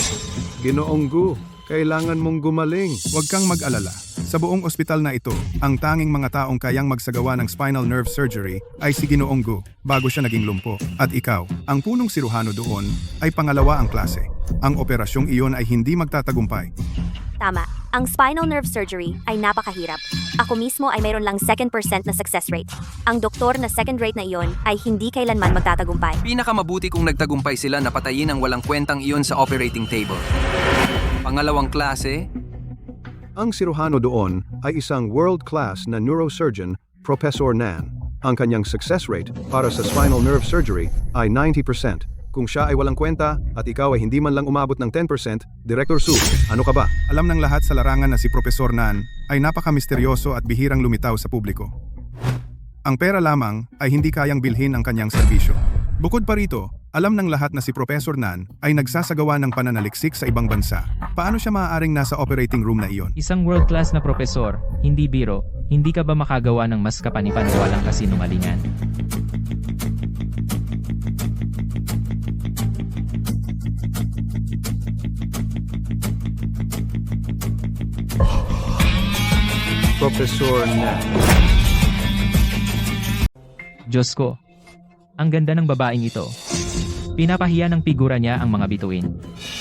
Ginoong Gu, kailangan mong gumaling. Huwag kang mag-alala. Sa buong ospital na ito, ang tanging mga taong kayang magsagawa ng spinal nerve surgery ay si Ginoong Gu bago siya naging lumpo. At ikaw, ang punong siruhano doon, ay pangalawa ang klase. Ang operasyong iyon ay hindi magtatagumpay. Tama. Ang spinal nerve surgery ay napakahirap. Ako mismo ay mayroon lang 2% na success rate. Ang doktor na second rate na iyon ay hindi kailanman magtatagumpay. Pinakamabuti kung nagtagumpay sila na patayin ang walang kwentang iyon sa operating table. Pangalawang klase, Ang siruhano doon ay isang world-class na neurosurgeon, Professor Nan. Ang kanyang success rate para sa spinal nerve surgery ay 90%. Kung siya ay walang kwenta at ikaw ay hindi man lang umabot ng 10%, Director Su, ano ka ba? Alam ng lahat sa larangan na si Profesor Nan ay napaka-misteryoso at bihirang lumitaw sa publiko. Ang pera lamang ay hindi kayang bilhin ang kanyang serbisyo. Bukod pa rito, alam ng lahat na si Profesor Nan ay nagsasagawa ng pananaliksik sa ibang bansa. Paano siya maaaring nasa operating room na iyon? Isang world-class na propesor, hindi biro, hindi ka ba makagawa ng mas kapani-paniwalang kasinungalingan? Professor Nan. Diyos ko, ang ganda ng babaeng ito. Pinapahiya ng figura niya ang mga bituin.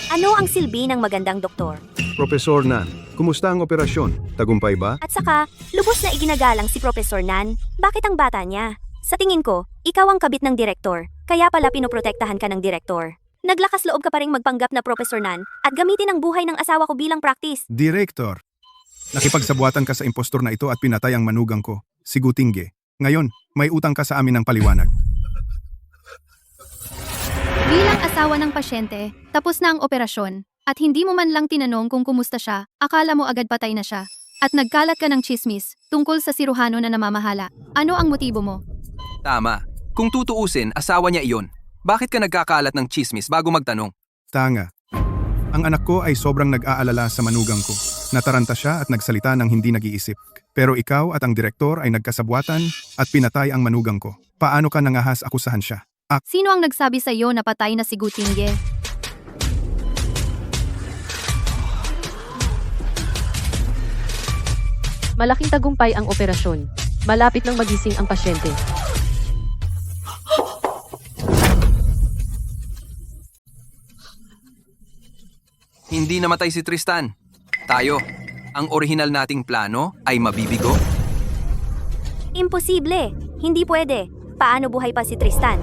Ano ang silbi ng magandang doktor? Professor Nan, kumusta ang operasyon? Tagumpay ba? At saka, lubos na iginagalang si Professor Nan. Bakit ang bata niya? Sa tingin ko, ikaw ang kabit ng direktor. Kaya pala pinoprotektahan ka ng direktor. Naglakas loob ka pa ring magpanggap na Professor Nan at gamitin ang buhay ng asawa ko bilang practice. Director, nakipagsabuatan ka sa impostor na ito at pinatay ang manugang ko, si Gutingge. Ngayon, may utang ka sa amin ng paliwanag. Bilang asawa ng pasyente, tapos na ang operasyon, at hindi mo man lang tinanong kung kumusta siya, akala mo agad patay na siya. At nagkalat ka ng chismis tungkol sa siruhano na namamahala. Ano ang motibo mo? tama. Kung tutuusin, asawa niya iyon. Bakit ka nagkakalat ng chismis bago magtanong? Tanga. Ang anak ko ay sobrang nag-aalala sa manugang ko. Nataranta siya at nagsalita ng hindi nag-iisip. Pero ikaw at ang direktor ay nagkasabwatan at pinatay ang manugang ko. Paano ka nangahas akusahan siya? Sino ang nagsabi sa iyo na patay na si Gutingge? Malaking tagumpay ang operasyon. Malapit nang magising ang pasyente. Hindi namatay si Tristan. Tayo, ang orihinal nating plano ay mabibigo? Imposible. Hindi pwede. Paano buhay pa si Tristan?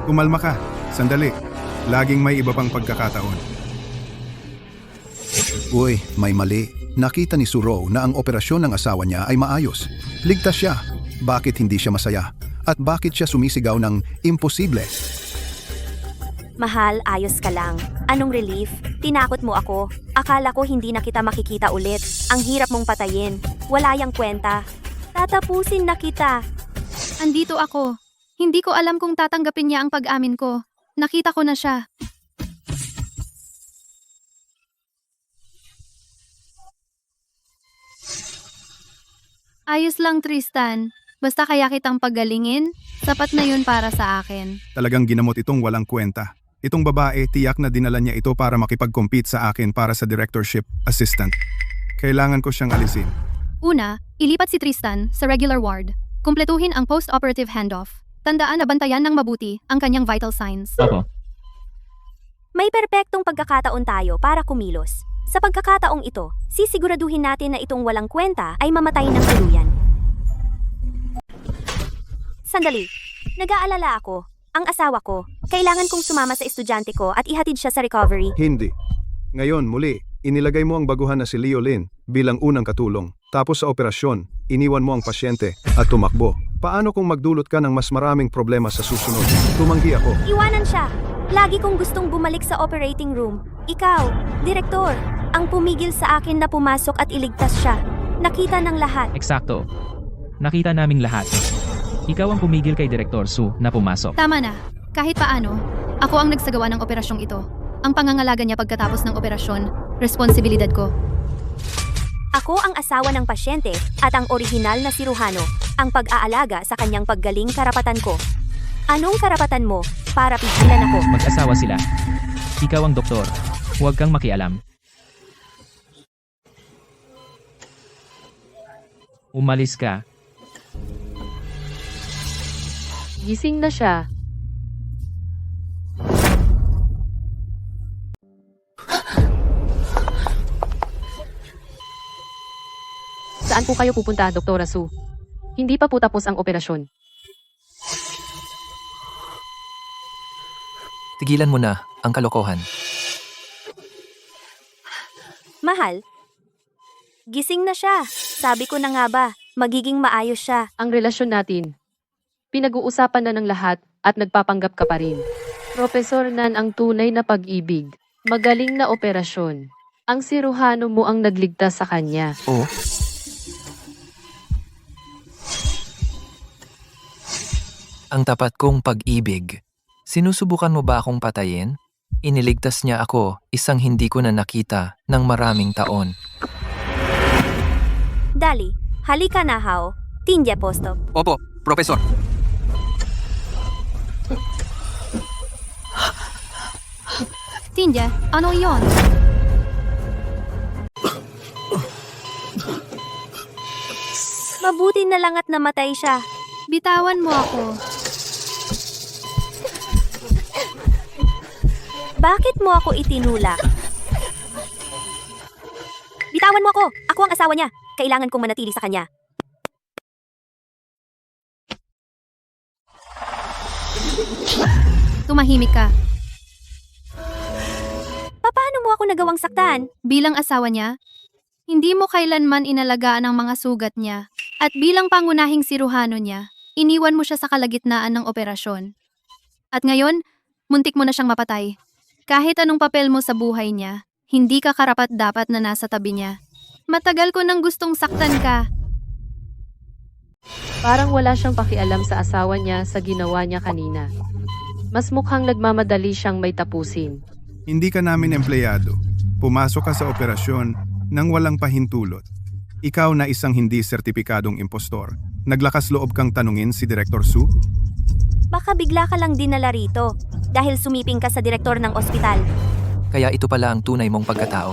Kumalma ka. Sandali. Laging may iba pang pagkakataon. Uy, may mali. Nakita ni Suro na ang operasyon ng asawa niya ay maayos. Ligtas siya. Bakit hindi siya masaya? At bakit siya sumisigaw ng imposible? Mahal, ayos ka lang. Anong relief? Tinakot mo ako. Akala ko hindi na kita makikita ulit. Ang hirap mong patayin. Wala yang kwenta. Tatapusin na kita. Andito ako. Hindi ko alam kung tatanggapin niya ang pag-amin ko. Nakita ko na siya. Ayos lang, Tristan. Basta kaya kitang paggalingin, sapat na yun para sa akin. Talagang ginamot itong walang kwenta. Itong babae, tiyak na dinala niya ito para makipag-compete sa akin para sa directorship assistant. Kailangan ko siyang alisin. Una, ilipat si Tristan sa regular ward. Kumpletuhin ang post-operative handoff. Tandaan na bantayan ng mabuti ang kanyang vital signs. Opo. May perpektong pagkakataon tayo para kumilos. Sa pagkakataong ito, sisiguraduhin natin na itong walang kwenta ay mamatay ng tuluyan. Sandali, nag-aalala ako. Ang asawa ko, kailangan kong sumama sa estudyante ko at ihatid siya sa recovery. Hindi. Ngayon, muli, inilagay mo ang baguhan na si Leo Lin bilang unang katulong. Tapos sa operasyon, iniwan mo ang pasyente at tumakbo. Paano kung magdulot ka ng mas maraming problema sa susunod? Tumanggi ako. Iwanan siya. Lagi kong gustong bumalik sa operating room. Ikaw, direktor, ang pumigil sa akin na pumasok at iligtas siya. Nakita ng lahat. Eksakto. Nakita naming lahat. Ikaw ang pumigil kay Direktor Su na pumasok. Tama na. Kahit paano, ako ang nagsagawa ng operasyong ito. Ang pangangalaga niya pagkatapos ng operasyon, responsibilidad ko. Ako ang asawa ng pasyente at ang orihinal na siruhano. Ang pag-aalaga sa kanyang paggaling karapatan ko. Anong karapatan mo para pigilan ako? Mag-asawa sila. Ikaw ang doktor. Huwag kang makialam. Umalis ka. Gising na siya. Saan po kayo pupunta, Dr. Su? Hindi pa po tapos ang operasyon. Tigilan mo na ang kalokohan. Mahal, gising na siya. Sabi ko na nga ba, magiging maayos siya. Ang relasyon natin. Pinag-uusapan na ng lahat at nagpapanggap ka pa rin. Profesor Nan ang tunay na pag-ibig. Magaling na operasyon. Ang siruhano mo ang nagligtas sa kanya. Oo. Ang tapat kong pag-ibig. Sinusubukan mo ba akong patayin? Iniligtas niya ako, isang hindi ko na nakita ng maraming taon. Dali, halika na hao. Tindya posto. Opo, Profesor. Tindya, ano yon? Mabuti na lang at namatay siya. Bitawan mo ako. Bakit mo ako itinulak? Bitawan mo ako! Ako ang asawa niya. Kailangan kong manatili sa kanya. Tumahimik ka. Paano mo ako nagawang saktan? Bilang asawa niya, hindi mo kailanman inalagaan ang mga sugat niya. At bilang pangunahing siruhano niya, iniwan mo siya sa kalagitnaan ng operasyon. At ngayon, muntik mo na siyang mapatay. Kahit anong papel mo sa buhay niya, hindi ka karapat-dapat na nasa tabi niya. Matagal ko nang gustong saktan ka. Parang wala siyang pakialam sa asawa niya sa ginawa niya kanina. Mas mukhang nagmamadali siyang may tapusin. Hindi ka namin empleyado. Pumasok ka sa operasyon nang walang pahintulot. Ikaw na isang hindi sertipikadong impostor. Naglakas loob kang tanungin si Director Su? Baka bigla ka lang dinala rito dahil sumiping ka sa direktor ng ospital. Kaya ito pala ang tunay mong pagkatao.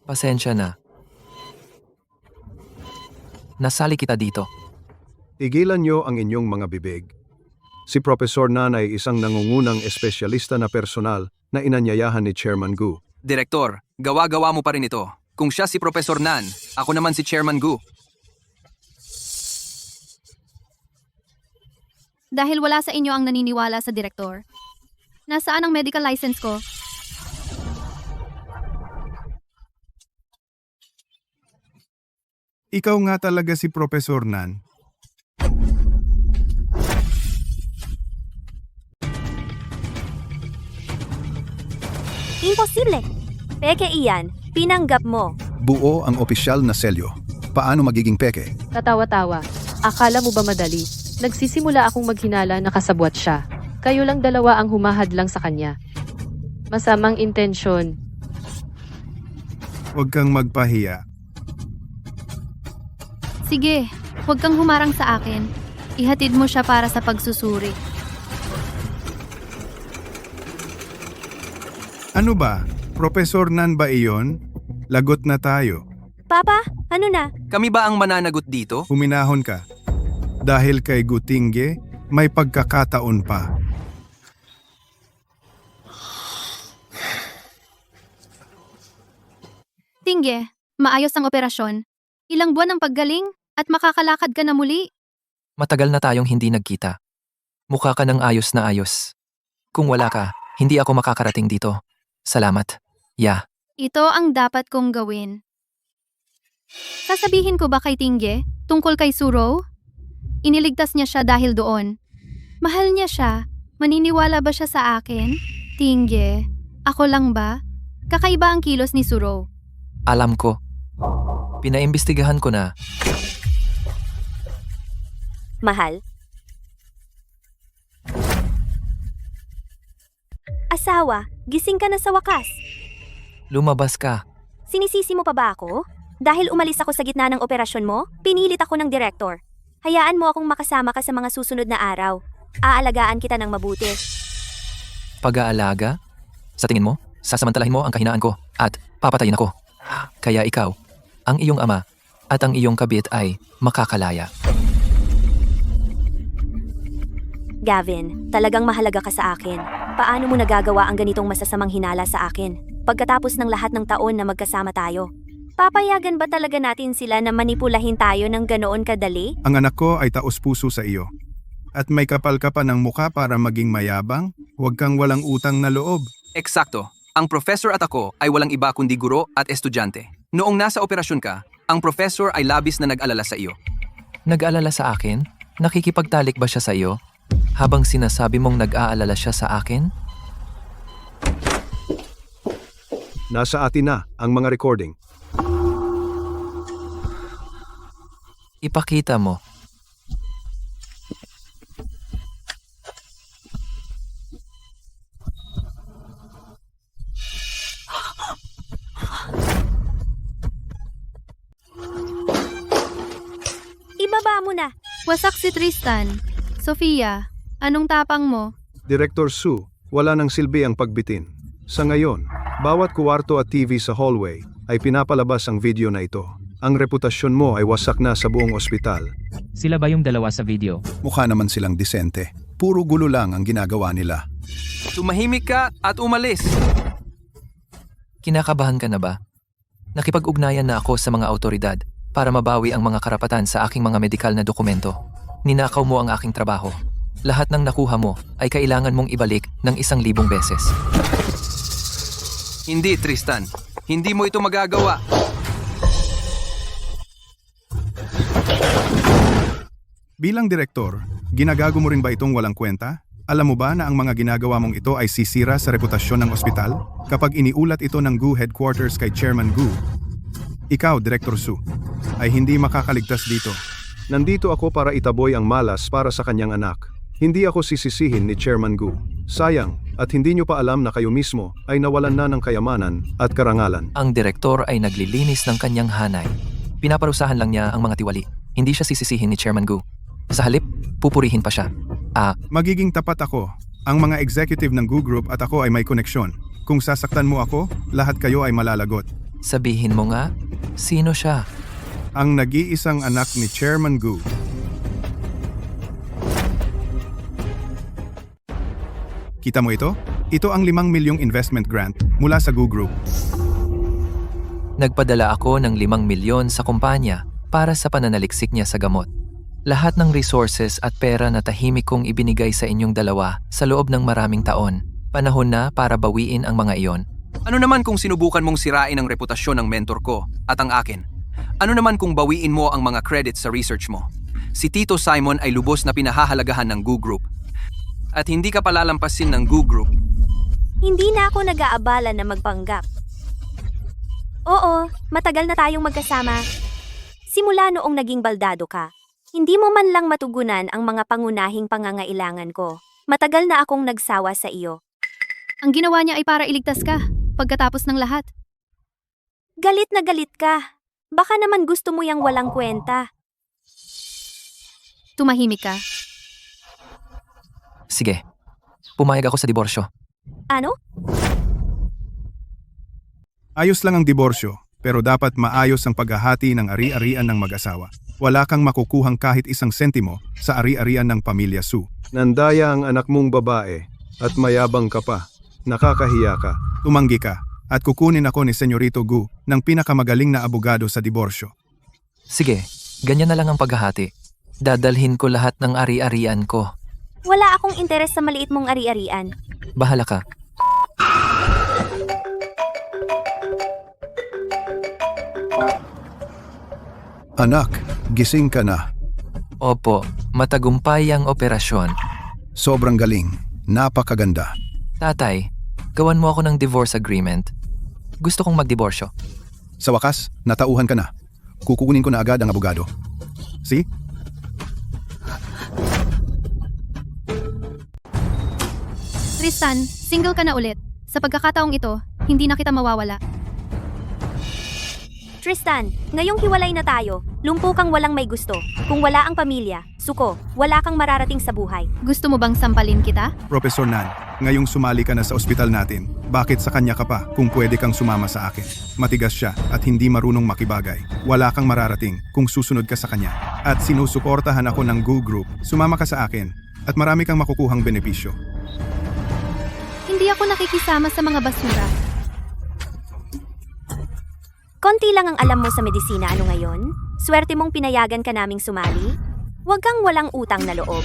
Pasensya na. Nasali kita dito. Tigilan niyo ang inyong mga bibig. Si Profesor Nan ay isang nangungunang espesyalista na personal na inanyayahan ni Chairman Gu. Direktor, gawa-gawa mo pa rin ito. Kung siya si Profesor Nan, ako naman si Chairman Gu. Dahil wala sa inyo ang naniniwala sa direktor. Nasaan ang medical license ko? Ikaw nga talaga si Professor Nan. Imposible! Peke iyan, pinanggap mo. Buo ang opisyal na selyo. Paano magiging peke? Katawa-tawa. Akala mo ba madali? Nagsisimula akong maghinala na kasabwat siya. Kayo lang dalawa ang humahadlang sa kanya. Masamang intensyon. Huwag kang magpahiya. Sige, huwag kang humarang sa akin. Ihatid mo siya para sa pagsusuri. Ano ba? Professor Nan ba iyon? Lagot na tayo. Papa, ano na? Kami ba ang mananagot dito? Huminahon ka. Dahil kay Gutingge, may pagkakataon pa. Tingge, maayos ang operasyon. Ilang buwan ang paggaling at makakalakad ka na muli. Matagal na tayong hindi nagkita. Mukha ka ng ayos na ayos. Kung wala ka, hindi ako makakarating dito. Salamat. Ya. Ito ang dapat kong gawin. Sasabihin ko ba kay Tingge tungkol kay Suro? Iniligtas niya siya dahil doon. Mahal niya siya. Maniniwala ba siya sa akin? Tingge, ako lang ba? Kakaiba ang kilos ni Suro. Alam ko. Pinaimbestigahan ko na. Mahal? Asawa, gising ka na sa wakas. Lumabas ka. Sinisisi mo pa ba ako? Dahil umalis ako sa gitna ng operasyon mo, pinilit ako ng direktor. Hayaan mo akong makasama ka sa mga susunod na araw. Aalagaan kita ng mabuti. Pag-aalaga? Sa tingin mo, sasamantalahin mo ang kahinaan ko at papatayin ako. Kaya ikaw, ang iyong ama at ang iyong kabit ay makakalaya. Gavin, talagang mahalaga ka sa akin. Paano mo nagagawa ang ganitong masasamang hinala sa akin? Pagkatapos ng lahat ng taon na magkasama tayo. Papayagan ba talaga natin sila na manipulahin tayo ng ganoon kadali? Ang anak ko ay taos-puso sa iyo. At may kapal ka pa ng muka para maging mayabang? Huwag kang walang utang na loob. Eksakto. Ang professor at ako ay walang iba kundi guro at estudyante. Noong nasa operasyon ka, ang professor ay labis na nag-alala sa iyo. Nag-aalala sa akin? Nakikipagtalik ba siya sa iyo? Habang sinasabi mong nag-aalala siya sa akin? Nasa atin na ang mga recording. Ipakita mo. Ibaba mo na. Wasak si Tristan. Sofia, anong tapang mo? Director Su, wala nang silbi ang pagbitin. Sa ngayon, bawat kwarto at TV sa hallway ay pinapalabas ang video na ito. Ang reputasyon mo ay wasak na sa buong ospital. Sila ba yung dalawa sa video? Mukha naman silang disente. Puro gulo lang ang ginagawa nila. Tumahimik ka at umalis. Kinakabahan ka na ba? Nakipag-ugnayan na ako sa mga autoridad para mabawi ang mga karapatan sa aking mga medikal na dokumento. Ninakaw mo ang aking trabaho. Lahat ng nakuha mo ay kailangan mong ibalik ng 1,000 beses. Hindi, Tristan. Hindi mo ito magagawa. Bilang direktor, ginagago mo rin ba itong walang kwenta? Alam mo ba na ang mga ginagawa mong ito ay sisira sa reputasyon ng ospital? Kapag iniulat ito ng GU headquarters kay Chairman GU, ikaw, Director Su, ay hindi makakaligtas dito. Nandito ako para itaboy ang malas para sa kanyang anak. Hindi ako sisisihin ni Chairman Gu. Sayang, at hindi nyo pa alam na kayo mismo ay nawalan na ng kayamanan at karangalan. Ang direktor ay naglilinis ng kanyang hanay. Pinaparusahan lang niya ang mga tiwali. Hindi siya sisisihin ni Chairman Gu. Sa halip, pupurihin pa siya. Magiging tapat ako. Ang mga executive ng GU Group at ako ay may koneksyon. Kung sasaktan mo ako, lahat kayo ay malalagot. Sabihin mo nga, sino siya? Ang nag-iisang anak ni Chairman GU. Kita mo ito? Ito ang 5 milyong investment grant mula sa GU Group. Nagpadala ako ng 5 milyon sa kumpanya para sa pananaliksik niya sa gamot. Lahat ng resources at pera na tahimik kong ibinigay sa inyong dalawa sa loob ng maraming taon. Panahon na para bawiin ang mga iyon. Ano naman kung sinubukan mong sirain ang reputasyon ng mentor ko at ang akin? Ano naman kung bawiin mo ang mga credits sa research mo? Si Tito Simon ay lubos na pinahahalagahan ng Gu Group. At hindi ka palalampasin ng Gu Group. Hindi na ako nag-aabala na magpanggap. Oo, matagal na tayong magkasama. Simula noong naging baldado ka, hindi mo man lang matugunan ang mga pangunahing pangangailangan ko. Matagal na akong nagsawa sa iyo. Ang ginawa niya ay para iligtas ka, pagkatapos ng lahat. Galit na galit ka. Baka naman gusto mo yang walang kwenta. Tumahimik ka. Sige, pumayag ako sa diborsyo. Ano? Ayos lang ang diborsyo, pero dapat maayos ang paghahati ng ari-arian ng mag-asawa. Wala kang makukuhang kahit isang sentimo sa ari-arian ng pamilya Su. Nandaya ang anak mong babae at mayabang ka pa. Nakakahiya ka. Tumanggi ka at kukunin ako ni Senyorito Gu ng pinakamagaling na abogado sa diborsyo. Sige, ganyan na lang ang paghahati. Dadalhin ko lahat ng ari-arian ko. Wala akong interes sa maliit mong ari-arian. Bahala ka. Anak, gising ka na. Opo, matagumpay ang operasyon. Sobrang galing. Napakaganda. Tatay, gawan mo ako ng divorce agreement. Gusto kong magdiborsyo. Sa wakas, natauhan ka na. Kukunin ko na agad ang abogado. See? Tristan, single ka na ulit. Sa pagkakataong ito, hindi na kita mawawala. Tristan, ngayong hiwalay na tayo, lumpo kang walang may gusto. Kung wala ang pamilya, suko, wala kang mararating sa buhay. Gusto mo bang sampalin kita? Professor Nan, ngayong sumali ka na sa ospital natin, bakit sa kanya ka pa kung pwede kang sumama sa akin? Matigas siya at hindi marunong makibagay. Wala kang mararating kung susunod ka sa kanya. At sinusuportahan ako ng Gu Group. Sumama ka sa akin at marami kang makukuhang benepisyo. Hindi ako nakikisama sa mga basura. Konti lang ang alam mo sa medisina ano ngayon? Swerte mong pinayagan ka naming sumali? Huwag kang walang utang na loob.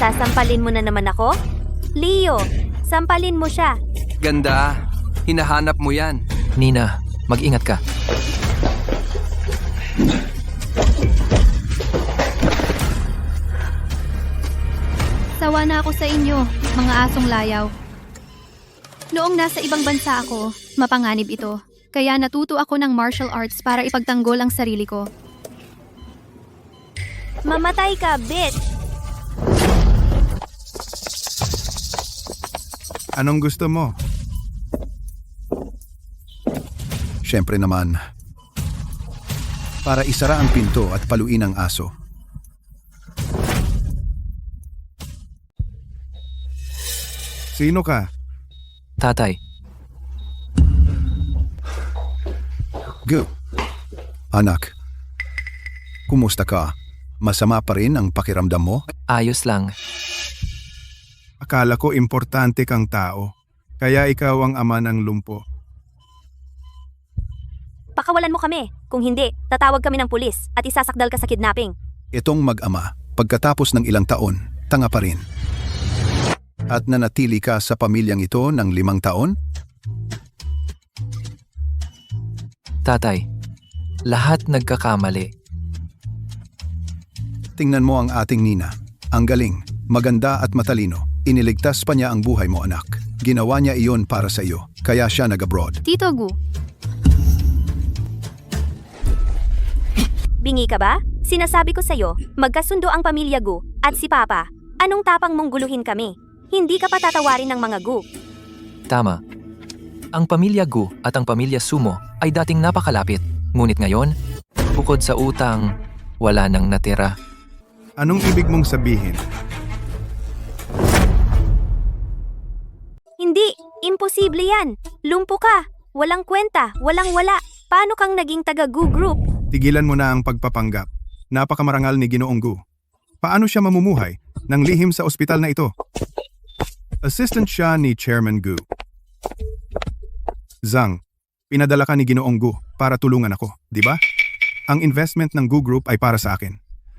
Sasampalin mo na naman ako? Leo, sampalin mo siya. Ganda. Hinahanap mo yan. Nina, mag-ingat ka. Sawa na ako sa inyo, mga asong layaw. Noong nasa ibang bansa ako, mapanganib ito. Kaya natuto ako ng martial arts para ipagtanggol ang sarili ko. Mamatay ka, bitch! Anong gusto mo? Siyempre naman. Para isara ang pinto at paluin ang aso. Sino ka? Tatay, Gu. Anak. Kumusta ka? Masama pa rin ang pakiramdam mo? ayos lang. Akala ko importante kang tao. Kaya ikaw ang ama ng lumpo. Pakawalan mo kami. Kung hindi, tatawag kami ng pulis at isasakdal ka sa kidnapping. Itong mag-ama, pagkatapos ng ilang taon, tanga pa rin. At nanatili ka sa pamilyang ito ng 5 taon? Tatay, lahat nagkakamali. Tingnan mo ang ating Nina. Ang galing, maganda at matalino. Iniligtas pa niya ang buhay mo, anak. Ginawa niya iyon para sa iyo, kaya siya nag-abroad. Tito Gu, Bingi ka ba? Sinasabi ko sa'yo, magkasundo ang pamilya Gu at si Papa. Anong tapang mong guluhin kami? Hindi ka patatawarin ng mga Gu. Tama. Ang pamilya Gu at ang pamilya Sumo ay dating napakalapit. Ngunit ngayon, bukod sa utang, wala nang natira. Anong ibig mong sabihin? Hindi, imposible yan. Lumpo ka. Walang kwenta, walang wala. Paano kang naging taga-Gu Group? Tigilan mo na ang pagpapanggap. Napakamarangal ni Ginoong Gu. Paano siya mamumuhay ng lihim sa ospital na ito? Assistant siya ni Chairman Gu. Zhang, pinadala ka ni Ginoong Gu para tulungan ako, di ba? Ang investment ng Gu Group ay para sa akin.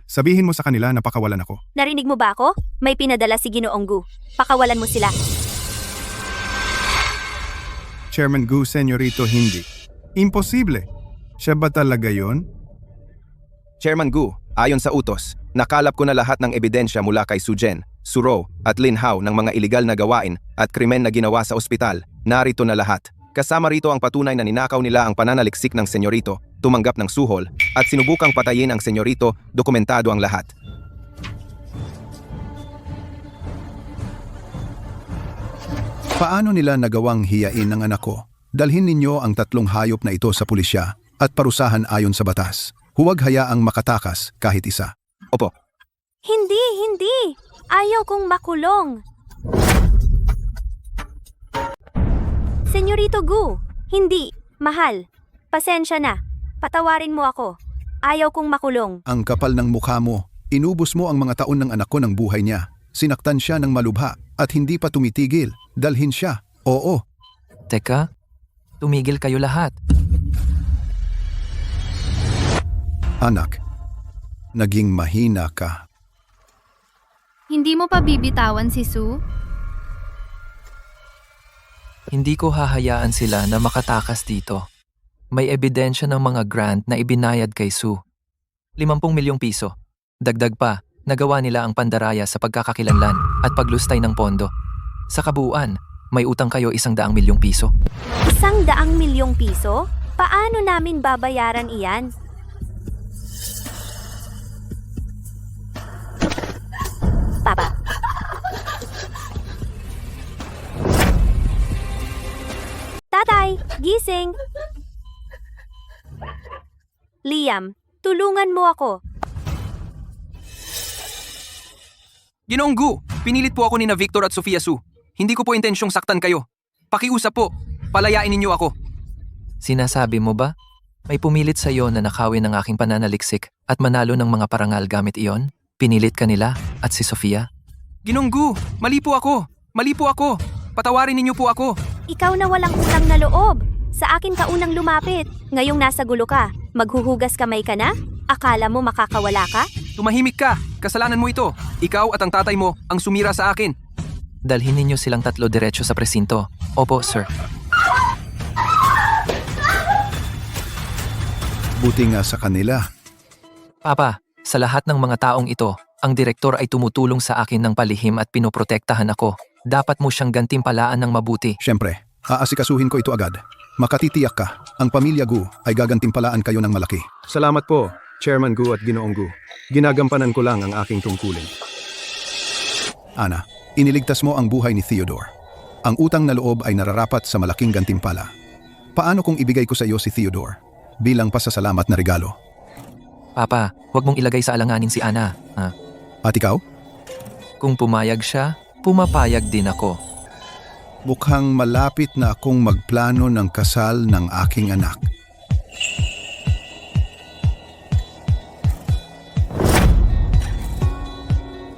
Sabihin mo sa kanila na pakawalan ako. Narinig mo ba ako? May pinadala si Ginoong Gu. Pakawalan mo sila. Chairman Gu, senyorito, hindi. Imposible. Siya ba talaga yon? Chairman Gu, ayon sa utos, nakalap ko na lahat ng ebidensya mula kay Sujen, Suro at Lin Hao ng mga iligal na gawain at krimen na ginawa sa ospital. Narito na lahat. Kasama rito ang patunay na ninakaw nila ang pananaliksik ng senyorito, tumanggap ng suhol, at sinubukang patayin ang senyorito, dokumentado ang lahat. Paano nila nagawang hiyain ng anak ko? Dalhin ninyo ang 3 hayop na ito sa pulisya at parusahan ayon sa batas. Huwag hayaang makatakas kahit isa. Opo, Hindi. Ayaw kong makulong. Senyorito Gu, hindi. Mahal. Pasensya na. Patawarin mo ako. Ayaw kong makulong. Ang kapal ng mukha mo. Inubos mo ang mga taon ng anak ko ng buhay niya. Sinaktan siya ng malubha at hindi pa tumitigil. Dalhin siya. Oo. Teka, tumigil kayo lahat. Anak, naging mahina ka. Hindi mo pa bibitawan si Sue? Hindi ko hahayaan sila na makatakas dito. May ebidensya ng mga grant na ibinayad kay Sue. 50 milyong piso. Dagdag pa, nagawa nila ang pandaraya sa pagkakakilanlan at paglustay ng pondo. Sa kabuuan, may utang kayo 100 milyong piso. 100 milyong piso? Paano namin babayaran iyan? Papa. Tatay, gising! Liam, tulungan mo ako. Ginoong Gu, pinilit po ako ni na Victor at Sofia Su. Hindi ko po intensyong saktan kayo. Pakiusap po, palayain ninyo ako. Sinasabi mo ba? May pumilit sa iyo na nakawin ng aking pananaliksik at manalo ng mga parangal gamit iyon? Pinilit ka nila at si Sofia? Ginoong Gu, mali po ako. Mali po ako. Patawarin ninyo po ako. Ikaw na walang utang na loob. Sa akin ka unang lumapit. Ngayong nasa gulo ka, maghuhugas kamay ka na? Akala mo makakawala ka? Tumahimik ka. Kasalanan mo ito. Ikaw at ang tatay mo ang sumira sa akin. Dalhin ninyo silang 3 diretso sa presinto. Opo, sir. Buti nga sa kanila. Papa, sa lahat ng mga taong ito, ang direktor ay tumutulong sa akin ng palihim at pinoprotektahan ako. Dapat mo siyang gantimpalaan ng mabuti. Siyempre, aasikasuhin ko ito agad. Makatitiyak ka, ang pamilya Gu ay gagantimpalaan kayo ng malaki. Salamat po, Chairman Gu at Ginoong Gu. Ginagampanan ko lang ang aking tungkulin. Ana, iniligtas mo ang buhay ni Theodore. Ang utang na loob ay nararapat sa malaking gantimpala. Paano kung ibigay ko sa iyo si Theodore bilang pasasalamat na regalo? Papa, huwag mong ilagay sa alanganin si Ana. At ikaw? Kung pumayag siya, pumapayag din ako. Mukhang malapit na akong magplano ng kasal ng aking anak.